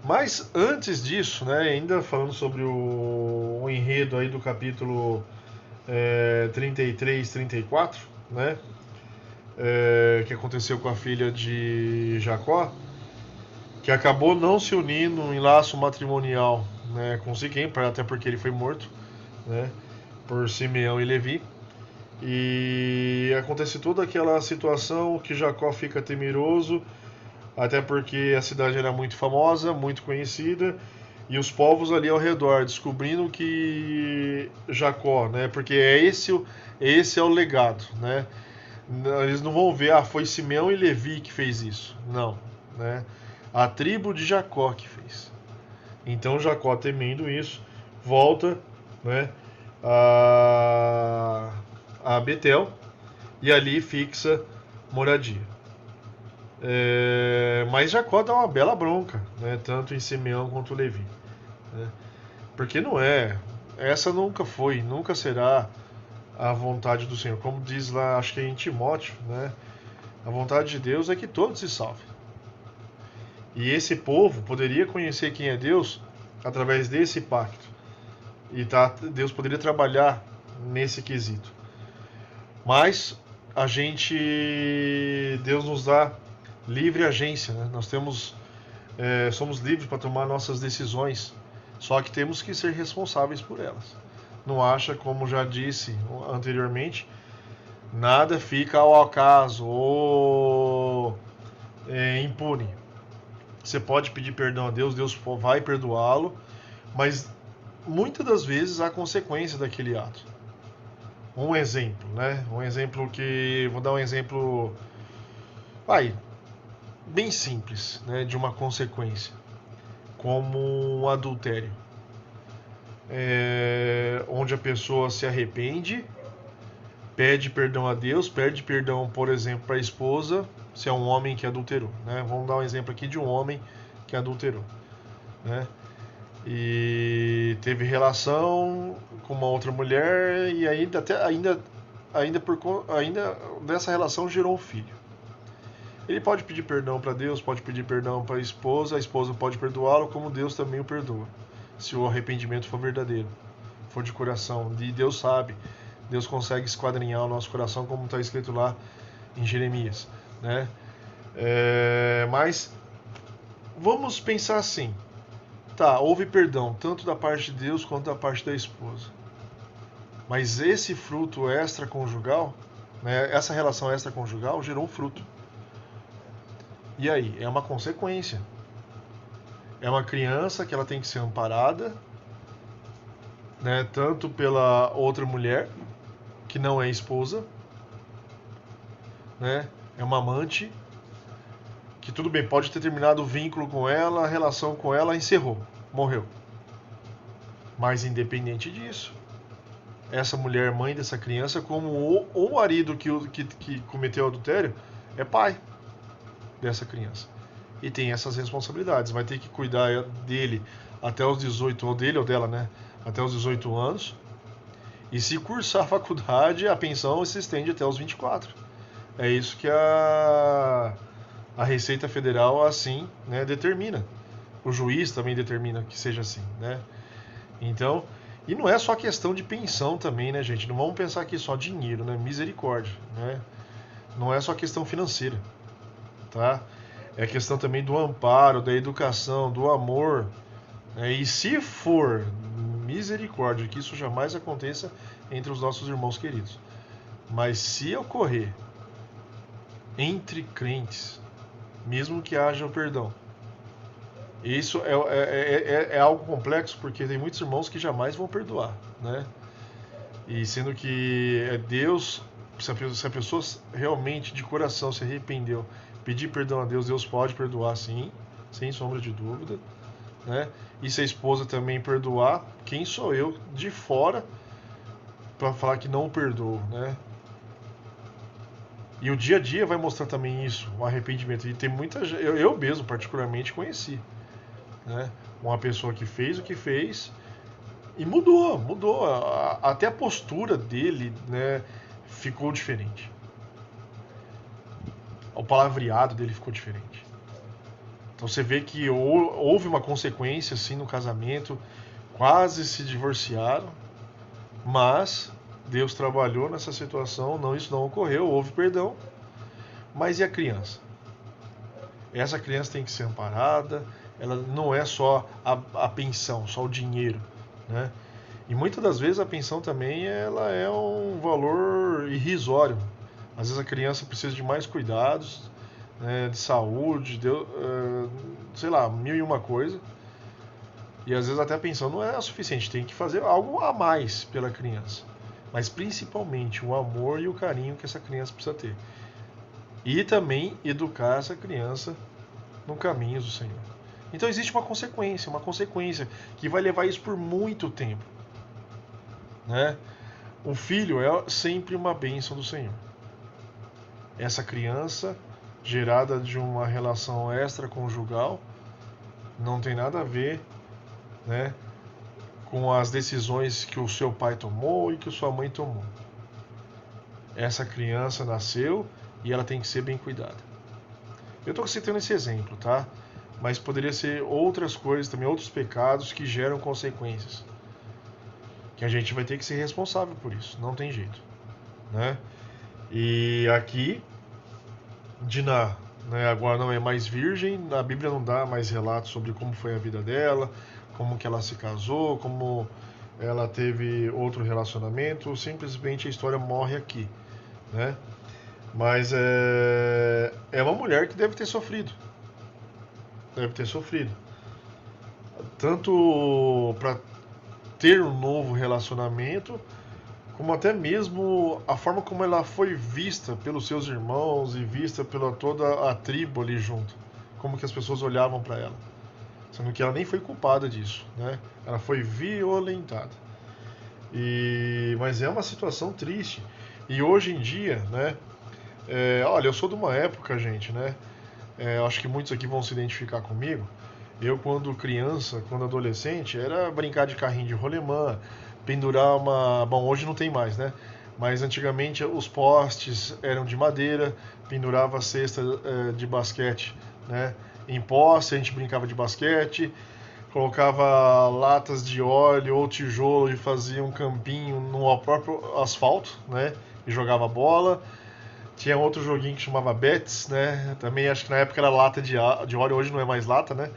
mas antes disso, né, ainda falando sobre o enredo aí do capítulo 33, 34, né, que aconteceu com a filha de Jacó, que acabou não se unindo em laço matrimonial, né, com Siquém, até porque ele foi morto, né, por Simeão e Levi. E acontece toda aquela situação que Jacó fica temeroso, até porque a cidade era muito famosa, muito conhecida, e os povos ali ao redor descobrindo que Jacó, né, porque esse é o legado, né? Eles não vão ver, foi Simeão e Levi que fez isso. Não, né? A tribo de Jacó que fez. Então Jacó, temendo isso, volta, né, a Betel e ali fixa moradia. Mas Jacó dá uma bela bronca, né, tanto em Simeão quanto Levi, né? Porque não essa nunca foi, nunca será a vontade do Senhor. Como diz lá, acho que é em Timóteo, né? A vontade de Deus é que todos se salvem. E esse povo poderia conhecer quem é Deus através desse pacto. E Deus poderia trabalhar nesse quesito. Mas Deus nos dá livre agência, né? Nós somos livres para tomar nossas decisões. Só que temos que ser responsáveis por elas. Não acha, como já disse anteriormente, Nada fica ao acaso ou impune. Você pode pedir perdão a Deus, Deus vai perdoá-lo, mas muitas das vezes há consequência daquele ato. Um exemplo, né? Vou dar um exemplo, bem simples, né? De uma consequência, como um adultério. Onde a pessoa se arrepende, pede perdão a Deus, pede perdão, por exemplo, para a esposa, se é um homem que adulterou, né? Vamos dar um exemplo aqui de um homem que adulterou, né? E teve relação com uma outra mulher e ainda dessa relação gerou um filho. Ele pode pedir perdão para Deus, pode pedir perdão para a esposa pode perdoá-lo, como Deus também o perdoa, se o arrependimento for verdadeiro, for de coração. E Deus sabe, Deus consegue esquadrinhar o nosso coração, como está escrito lá em Jeremias, né? Mas vamos pensar assim, tá, houve perdão tanto da parte de Deus quanto da parte da esposa, mas esse fruto extraconjugal, né, essa relação extraconjugal gerou um fruto. E aí? É uma consequência. É uma criança que ela tem que ser amparada, né, tanto pela outra mulher, que não é esposa, né, é uma amante, que tudo bem, pode ter terminado o vínculo com ela, a relação com ela, encerrou, morreu. Mas independente disso, essa mulher, mãe dessa criança, como o marido que cometeu o adultério, é pai dessa criança. E tem essas responsabilidades. Vai ter que cuidar dele até os 18, ou dele ou dela, né? Até os 18 anos. E se cursar a faculdade, a pensão se estende até os 24. É isso que a Receita Federal assim, né, determina. O juiz também determina que seja assim, né? Então, e não é só questão de pensão também, né, gente? Não vamos pensar aqui só dinheiro, né? Misericórdia, né? Não é só questão financeira, tá? É questão também do amparo, da educação, do amor, né? E se for misericórdia, que isso jamais aconteça entre os nossos irmãos queridos, mas se ocorrer entre crentes, mesmo que haja o perdão, isso é algo complexo, porque tem muitos irmãos que jamais vão perdoar, né? E sendo que é Deus, se a pessoa realmente de coração se arrependeu, pedir perdão a Deus, Deus pode perdoar sim, sem sombra de dúvida, né? E se a esposa também perdoar, quem sou eu de fora para falar que não perdoou, né? E o dia a dia vai mostrar também isso, o arrependimento. E tem muita gente, eu mesmo particularmente conheci, né? Uma pessoa que fez o que fez e mudou. Até a postura dele, né, ficou diferente. O palavreado dele ficou diferente. Então você vê que houve uma consequência assim no casamento, quase se divorciaram, mas Deus trabalhou nessa situação, não, isso não ocorreu, houve perdão. Mas e a criança? Essa criança tem que ser amparada, ela não é só a pensão, só o dinheiro, né? E muitas das vezes a pensão também ela é um valor irrisório. Às vezes a criança precisa de mais cuidados, né, de saúde, sei lá, mil e uma coisa. E às vezes até a pensão não é suficiente, tem que fazer algo a mais pela criança. Mas principalmente o amor e o carinho que essa criança precisa ter. E também educar essa criança no caminho do Senhor. Então existe uma consequência que vai levar isso por muito tempo, né? O filho é sempre uma bênção do Senhor. Essa criança gerada de uma relação extraconjugal não tem nada a ver, né, com as decisões que o seu pai tomou e que a sua mãe tomou. Essa criança nasceu e ela tem que ser bem cuidada. Eu estou citando esse exemplo, tá? Mas poderia ser outras coisas também, outros pecados que geram consequências. Que a gente vai ter que ser responsável por isso, não tem jeito, né? E aqui, Diná, né, agora não é mais virgem, a Bíblia não dá mais relatos sobre como foi a vida dela, como que ela se casou, como ela teve outro relacionamento, simplesmente a história morre aqui, né? Mas é uma mulher que deve ter sofrido. Deve ter sofrido. Tanto para ter um novo relacionamento, como até mesmo a forma como ela foi vista pelos seus irmãos e vista pela toda a tribo ali junto. Como que as pessoas olhavam para ela. Sendo que ela nem foi culpada disso, né? Ela foi violentada. Mas é uma situação triste. E hoje em dia, né? Olha, eu sou de uma época, gente, né? Acho que muitos aqui vão se identificar comigo. Eu, quando criança, quando adolescente, era brincar de carrinho de rolemã, pendurar uma. Bom, hoje não tem mais, né? Mas antigamente os postes eram de madeira, pendurava a cesta de basquete, né? Em poste, a gente brincava de basquete, colocava latas de óleo ou tijolo e fazia um campinho no próprio asfalto, né? E jogava bola. Tinha outro joguinho que chamava Bets, né? Também acho que na época era lata de óleo, hoje não é mais lata, né?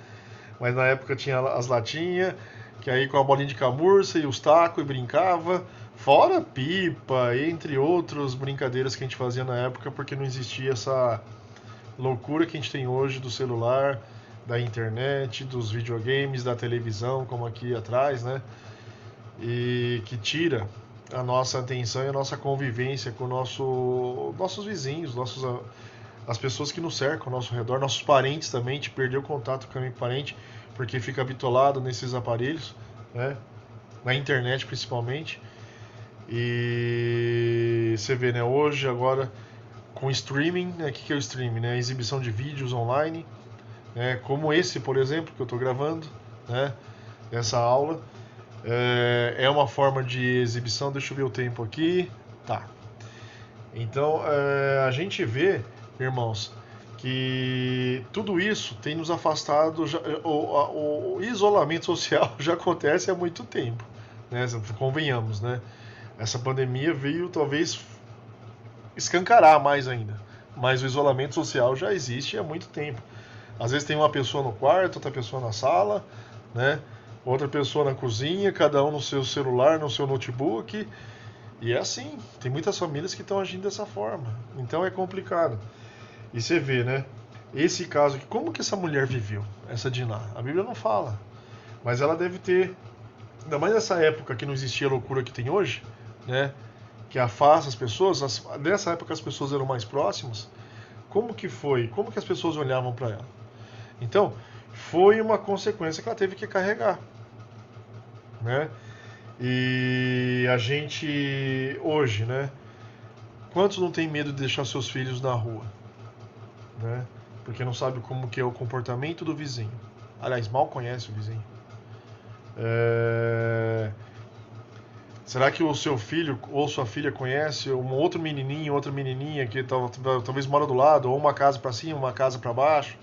Mas na época tinha as latinhas, que aí com a bolinha de camurça e os tacos e brincava. Fora pipa, entre outras brincadeiras que a gente fazia na época, porque não existia essa loucura que a gente tem hoje do celular, da internet, dos videogames, da televisão, como aqui atrás, né? E que tira a nossa atenção e a nossa convivência com nossos vizinhos, as pessoas que nos cercam ao nosso redor, nossos parentes também. A gente perdeu contato com o parente porque fica bitolado nesses aparelhos, né? Na internet principalmente. E você vê, né? Hoje, agora, com streaming, né? O que é o streaming? Né? A exibição de vídeos online, né? Como esse, por exemplo, que eu estou gravando, né? Essa aula. É uma forma de exibição. Deixa eu ver o tempo aqui. Tá. Então, a gente vê, irmãos, que tudo isso tem nos afastado. O isolamento social já acontece há muito tempo, né? Convenhamos, né? Essa pandemia veio talvez escancarar mais ainda, mas o isolamento social já existe há muito tempo. Às vezes tem uma pessoa no quarto, outra pessoa na sala, né? Outra pessoa na cozinha, cada um no seu celular, no seu notebook. E é assim, tem muitas famílias que estão agindo dessa forma. Então é complicado. E você vê, né? Esse caso aqui, como que essa mulher viveu, essa Diná? A Bíblia não fala. Mas ela deve ter, ainda mais nessa época que não existia a loucura que tem hoje, né? Que afasta as pessoas. Nessa época as pessoas eram mais próximas. Como que foi? Como que as pessoas olhavam para ela? Então, foi uma consequência que ela teve que carregar, né? E a gente hoje, né? Quantos não tem medo de deixar seus filhos na rua, né? Porque não sabe como que é o comportamento do vizinho. Aliás, mal conhece o vizinho. É... Será que o seu filho ou sua filha conhece um outro menininho, outra menininha que talvez mora do lado, ou uma casa para cima, uma casa para baixo,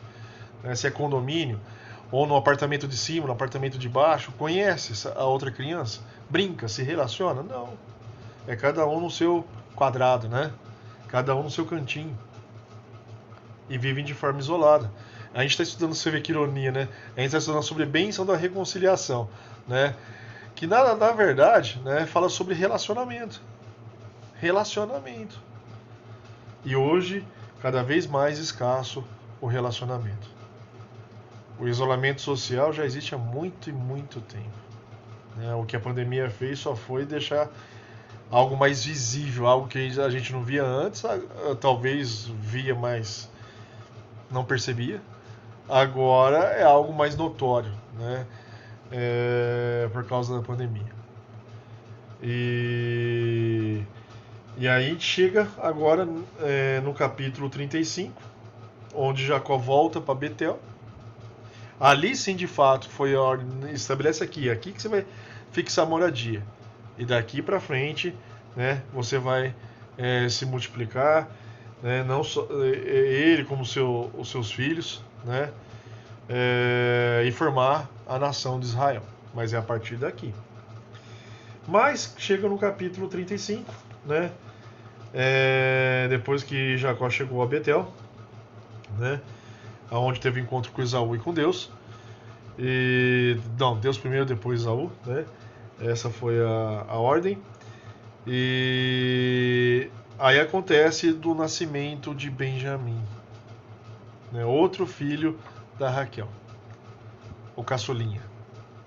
né? Se é condomínio, ou no apartamento de cima, no apartamento de baixo, conhece a outra criança? Brinca, se relaciona? Não. É cada um no seu quadrado, né? Cada um no seu cantinho. E vivem de forma isolada. A gente está estudando, você vê que ironia, né? A gente está estudando sobre a bênção da reconciliação, né? Que na verdade, né, fala sobre relacionamento. Relacionamento. E hoje, cada vez mais escasso o relacionamento. O isolamento social já existe há muito e muito tempo. Né? O que a pandemia fez só foi deixar algo mais visível, algo que a gente não via antes, talvez via, mas não percebia. Agora é algo mais notório, né? Por causa da pandemia. E aí a gente chega agora no capítulo 35, onde Jacó volta para Betel. Ali sim, de fato, foi a ordem. Estabelece aqui que você vai fixar a moradia. E daqui para frente, né, você vai se multiplicar, né, não só ele como os seus filhos, né, e formar a nação de Israel. Mas é a partir daqui. Mas chega no capítulo 35, né, depois que Jacó chegou a Betel, né, onde teve encontro com Esaú e com Deus. Não, Deus primeiro, depois Esaú, né? Essa foi a ordem. E Aí acontece do nascimento de Benjamim, né? Outro filho da Raquel, o caçulinha,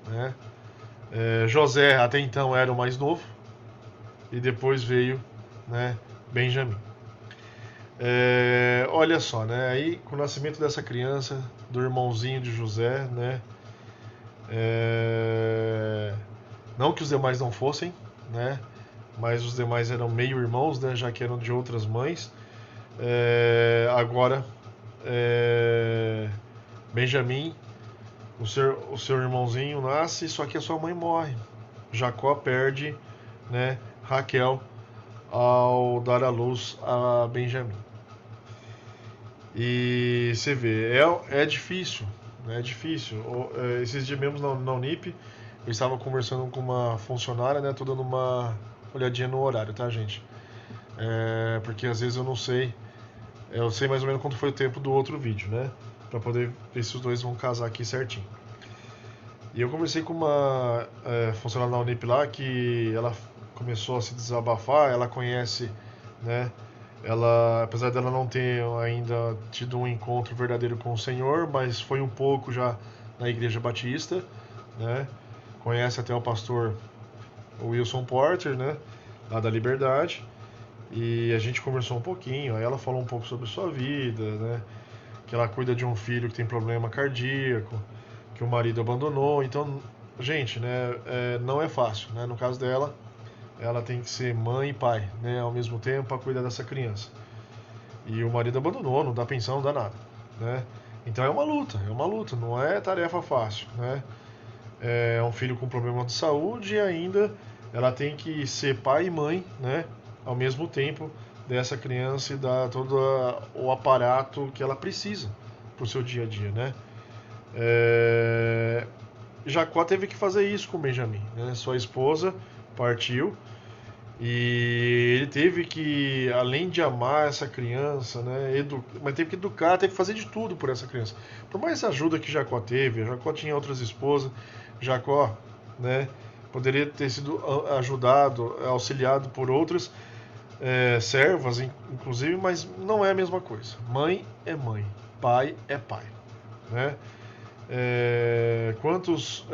né? José até então era o mais novo e depois veio, né, Benjamim. Olha só, né? Aí com o nascimento dessa criança, do irmãozinho de José, né? Não que os demais não fossem, né? Mas os demais eram meio irmãos, né? Já que eram de outras mães. Agora, Benjamim, o seu irmãozinho nasce, só que a sua mãe morre. Jacó perde, né, Raquel ao dar à luz a Benjamim. E você vê, é difícil, né? É difícil. Esses dias mesmo na Unip, eu estava conversando com uma funcionária, né? Tô dando uma olhadinha no horário, tá, gente? Porque às vezes eu sei mais ou menos quanto foi o tempo do outro vídeo, né? Pra poder ver se os dois vão casar aqui certinho. E eu conversei com uma funcionária da Unip lá que ela começou a se desabafar, ela conhece, né? Ela, apesar dela não ter ainda tido um encontro verdadeiro com o Senhor, mas foi um pouco já na Igreja Batista, né? Conhece até o pastor Wilson Porter, né? Lá da Liberdade. E a gente conversou um pouquinho, aí ela falou um pouco sobre sua vida, né? Que ela cuida de um filho que tem problema cardíaco, que o marido abandonou. Então, gente, né? Não é fácil, né? No caso dela, ela tem que ser mãe e pai, né? Ao mesmo tempo, para cuidar dessa criança. E o marido abandonou, não dá pensão, não dá nada, né? Então é uma luta, não é tarefa fácil, né? É um filho com problema de saúde e ainda ela tem que ser pai e mãe, né? Ao mesmo tempo dessa criança e dar todo o aparato que ela precisa para o seu dia a dia, né? Jacó teve que fazer isso com Benjamim, né? Sua esposa partiu e ele teve que, além de amar essa criança, né, mas teve que educar, teve que fazer de tudo por essa criança. Por mais ajuda que Jacó teve, Jacó tinha outras esposas, Jacó, né, poderia ter sido ajudado, auxiliado por outras servas, inclusive, mas não é a mesma coisa. Mãe é mãe, pai é pai, né? Quantos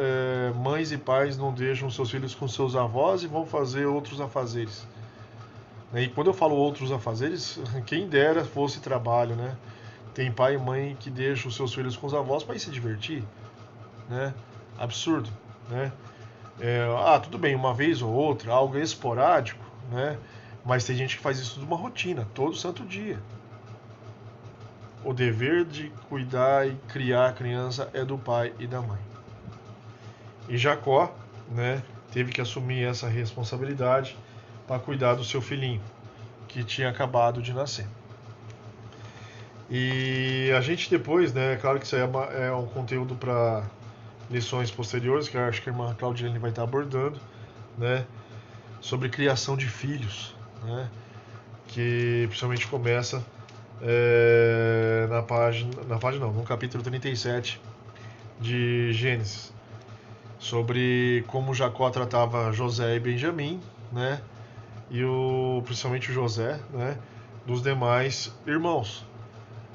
mães e pais não deixam seus filhos com seus avós e vão fazer outros afazeres? E quando eu falo outros afazeres, quem dera fosse trabalho, né? Tem pai e mãe que deixam os seus filhos com os avós para ir se divertir, né? Absurdo, né? Tudo bem, uma vez ou outra, algo esporádico, né? Mas tem gente que faz isso de uma rotina, todo santo dia. O dever de cuidar e criar a criança é do pai e da mãe. E Jacó, né, teve que assumir essa responsabilidade para cuidar do seu filhinho, que tinha acabado de nascer. E a gente depois, né, claro que isso aí é um conteúdo para lições posteriores, que eu acho que a irmã Claudine vai estar abordando, né, sobre criação de filhos, né, que principalmente começa no capítulo 37 de Gênesis, sobre como Jacó tratava José e Benjamim, né, e principalmente o José, né, dos demais irmãos.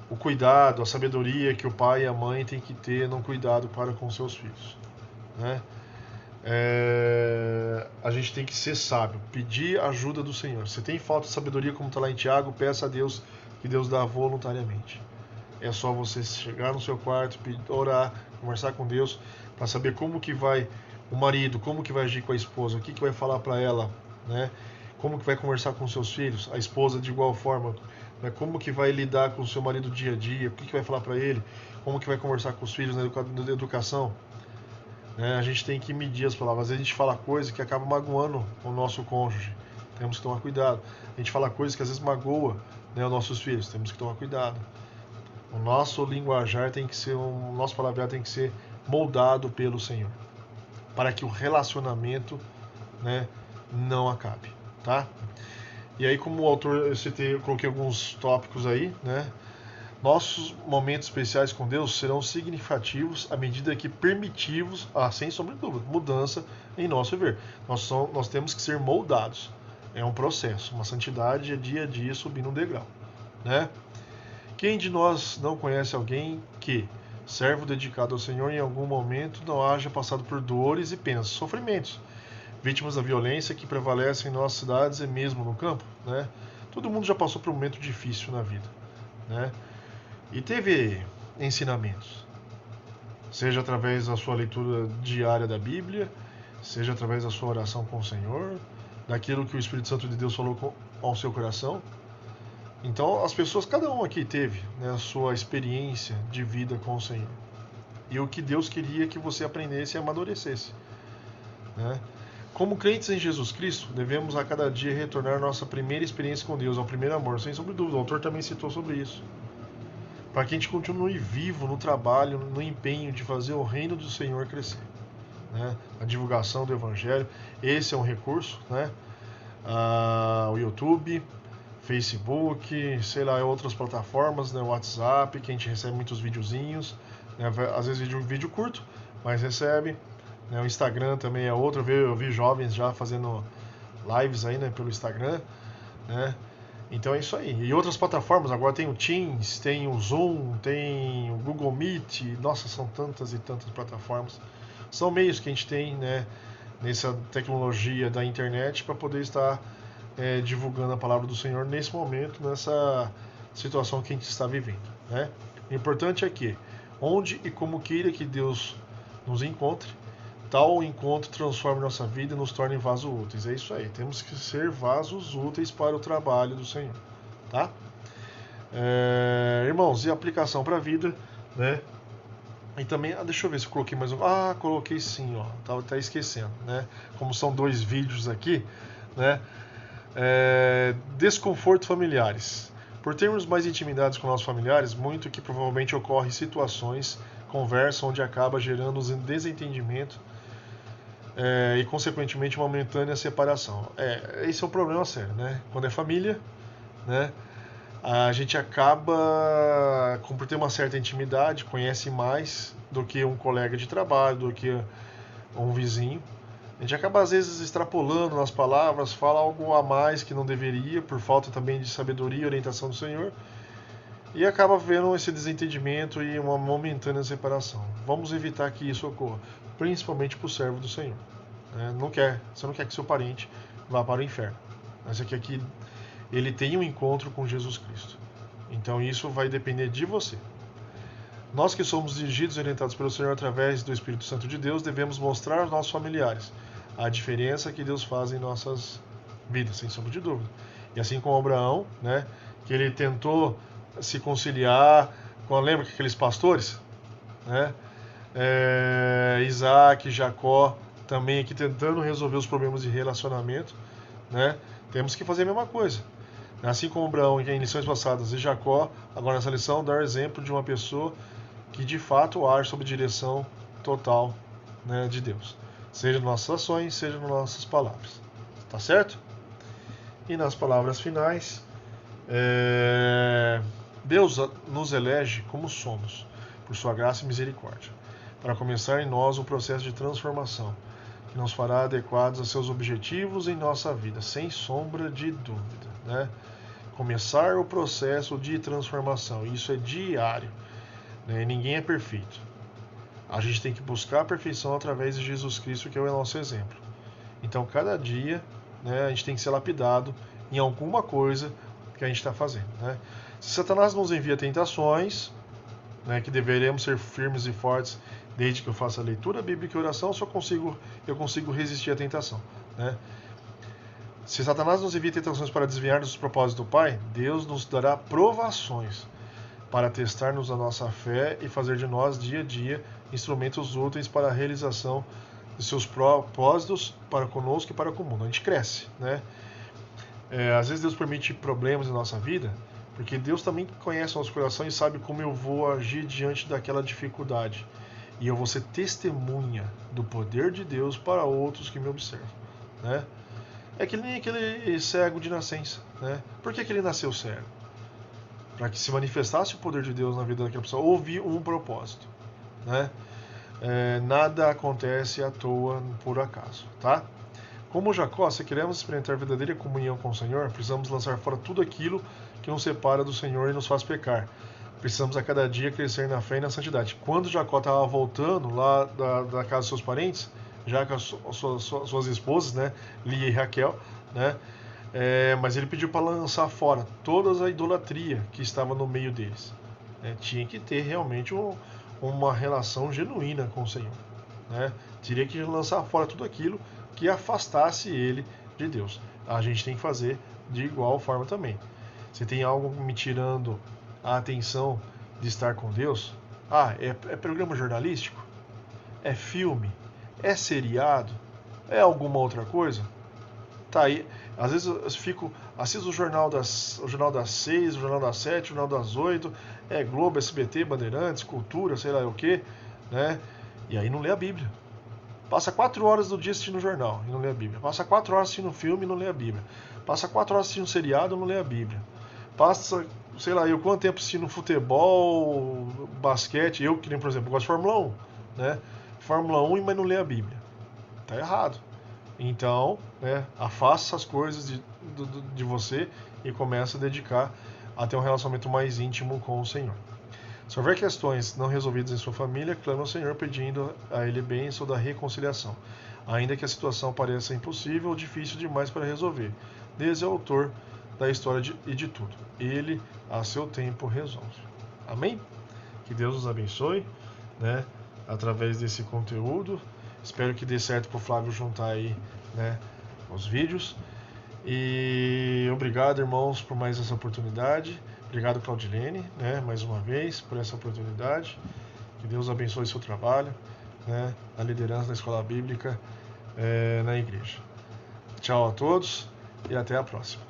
O cuidado, a sabedoria que o pai e a mãe têm que ter no cuidado para com seus filhos, né? A gente tem que ser sábio, pedir ajuda do Senhor. Se tem falta de sabedoria, como está lá em Tiago, peça a Deus, que Deus dá voluntariamente. É só você chegar no seu quarto, orar, conversar com Deus, para saber como que vai o marido, como que vai agir com a esposa, o que vai falar para ela, né? Como que vai conversar com seus filhos, a esposa de igual forma, né? Como que vai lidar com o seu marido dia a dia, o que vai falar para ele, como que vai conversar com os filhos na educação. A gente tem que medir as palavras. Às vezes a gente fala coisas que acabam magoando o nosso cônjuge. Temos que tomar cuidado. A gente fala coisas que às vezes magoa, né, os nossos filhos. Temos que tomar cuidado. O nosso linguajar tem que ser, o nosso palavreado tem que ser moldado pelo Senhor, para que o relacionamento, né, não acabe, tá? E aí, como o autor, eu coloquei alguns tópicos aí, né? Nossos momentos especiais com Deus serão significativos à medida que permitimos, sem sombra de dúvida, mudança em nosso viver. Nós temos que ser moldados. É um processo. Uma santidade é dia a dia subindo um degrau, né? Quem de nós não conhece alguém que, servo dedicado ao Senhor, em algum momento não haja passado por dores e penas, sofrimentos, vítimas da violência que prevalece em nossas cidades e mesmo no campo, né? Todo mundo já passou por um momento difícil na vida, né? E teve ensinamentos, seja através da sua leitura diária da Bíblia, seja através da sua oração com o Senhor, daquilo que o Espírito Santo de Deus falou ao seu coração. Então, as pessoas, cada um aqui teve, né, a sua experiência de vida com o Senhor. E o que Deus queria que você aprendesse e amadurecesse, né? Como crentes em Jesus Cristo, devemos a cada dia retornar à nossa primeira experiência com Deus, ao primeiro amor, sem sombra de dúvida. O autor também citou sobre isso. Para que a gente continue vivo no trabalho, no empenho de fazer o reino do Senhor crescer, né? A divulgação do Evangelho, esse é um recurso, né? O YouTube, Facebook, sei lá, outras plataformas, né? WhatsApp, que a gente recebe muitos videozinhos, né? Às vezes vídeo curto, mas recebe, né? O Instagram também é outro, eu vi jovens já fazendo lives aí, né, pelo Instagram, né? Então é isso aí. E outras plataformas, agora tem o Teams, tem o Zoom, tem o Google Meet, nossa, são tantas e tantas plataformas. São meios que a gente tem, né, nessa tecnologia da internet para poder estar divulgando a palavra do Senhor nesse momento, nessa situação que a gente está vivendo, né? O importante é que, onde e como queira que Deus nos encontre, tal encontro transforme nossa vida e nos torne vasos úteis. É isso aí, temos que ser vasos úteis para o trabalho do Senhor, tá? Irmãos, e aplicação para a vida, né? E também, deixa eu ver se eu coloquei mais um. Coloquei sim, ó. Tá esquecendo, né? Como são 2 vídeos aqui, né? Desconforto familiares. Por termos mais intimidades com nossos familiares, muito que provavelmente ocorre situações, conversa onde acaba gerando um desentendimento e consequentemente uma momentânea separação. Esse é um problema sério, né? Quando é família, né? A gente acaba, por ter uma certa intimidade, conhece mais do que um colega de trabalho, do que um vizinho. A gente acaba às vezes extrapolando nas palavras, fala algo a mais que não deveria, por falta também de sabedoria e orientação do Senhor, e acaba vendo esse desentendimento e uma momentânea separação. Vamos evitar que isso ocorra, principalmente para o servo do Senhor. Você não quer que seu parente vá para o inferno, mas você quer que ele tenha um encontro com Jesus Cristo. Então isso vai depender de você. Nós que somos dirigidos e orientados pelo Senhor através do Espírito Santo de Deus, devemos mostrar aos nossos familiares a diferença que Deus faz em nossas vidas, sem sombra de dúvida. E assim como Abraão, né, que ele tentou se conciliar com, lembra que aqueles pastores, né, Isaac, Jacó, também aqui tentando resolver os problemas de relacionamento, né, temos que fazer a mesma coisa. Assim como Abraão em lições passadas e Jacó, agora nessa lição, dar exemplo de uma pessoa que de fato age sob direção total, né, de Deus. Seja nas nossas ações, seja nas nossas palavras. Tá certo? E nas palavras finais, Deus nos elege como somos, por sua graça e misericórdia, para começar em nós um processo de transformação, que nos fará adequados a seus objetivos em nossa vida, sem sombra de dúvida, né? Começar o processo de transformação, isso é diário, né? Ninguém é perfeito. A gente tem que buscar a perfeição através de Jesus Cristo, que é o nosso exemplo. Então, cada dia, né, a gente tem que ser lapidado em alguma coisa que a gente está fazendo, né? Se Satanás nos envia tentações, né, que deveremos ser firmes e fortes, desde que eu faça a leitura bíblica e oração, eu consigo resistir à tentação, né? Se Satanás nos envia tentações para desviar dos propósitos do Pai, Deus nos dará provações para testar-nos a nossa fé e fazer de nós, dia a dia, instrumentos úteis para a realização de seus propósitos para conosco e para com o mundo. A gente cresce, né? Às vezes Deus permite problemas na nossa vida, porque Deus também conhece o nosso coração e sabe como eu vou agir diante daquela dificuldade. E eu vou ser testemunha do poder de Deus para outros que me observam, né? É que nem aquele cego de nascença, né? Por que ele nasceu cego? Para que se manifestasse o poder de Deus na vida daquela pessoa, houve um propósito, né? Nada acontece à toa, por acaso, tá? Como Jacó, se queremos experimentar verdadeira comunhão com o Senhor, precisamos lançar fora tudo aquilo que nos separa do Senhor e nos faz pecar. Precisamos a cada dia crescer na fé e na santidade. Quando Jacó estava voltando lá da casa dos seus parentes, já com as suas esposas, né, Lia e Raquel, né, mas ele pediu para lançar fora toda a idolatria que estava no meio deles. Tinha que ter realmente uma relação genuína com o Senhor. Teria que lançar fora tudo aquilo que afastasse ele de Deus. A gente tem que fazer de igual forma também. Se tem algo me tirando a atenção de estar com Deus, é programa jornalístico? É filme? É seriado? É alguma outra coisa? Tá aí. Às vezes eu assisto o jornal das 6, o jornal das 7, o jornal das 8, Globo, SBT, Bandeirantes, Cultura, sei lá o que, né? E aí não lê a Bíblia. Passa 4 horas do dia assistindo o jornal e não lê a Bíblia. Passa 4 horas assistindo filme e não lê a Bíblia. Passa 4 horas assistindo seriado e não lê a Bíblia. Passa, sei lá, quanto tempo assistindo futebol, basquete. Eu, que nem, por exemplo, gosto de Fórmula 1, né? Fórmula 1, mas não lê a Bíblia. Tá errado. Então, afasta essas coisas de você e começa a dedicar a ter um relacionamento mais íntimo com o Senhor. Se houver questões não resolvidas em sua família, clame ao Senhor pedindo a Ele bênção da reconciliação, ainda que a situação pareça impossível ou difícil demais para resolver. Deus é o autor da história e de tudo. Ele, a seu tempo, resolve. Amém? Que Deus nos abençoe, através desse conteúdo. Espero que dê certo para o Flávio juntar aí, os vídeos. E obrigado, irmãos, por mais essa oportunidade. Obrigado, Claudilene, mais uma vez, por essa oportunidade. Que Deus abençoe seu trabalho, a liderança da Escola Bíblica na igreja. Tchau a todos e até a próxima.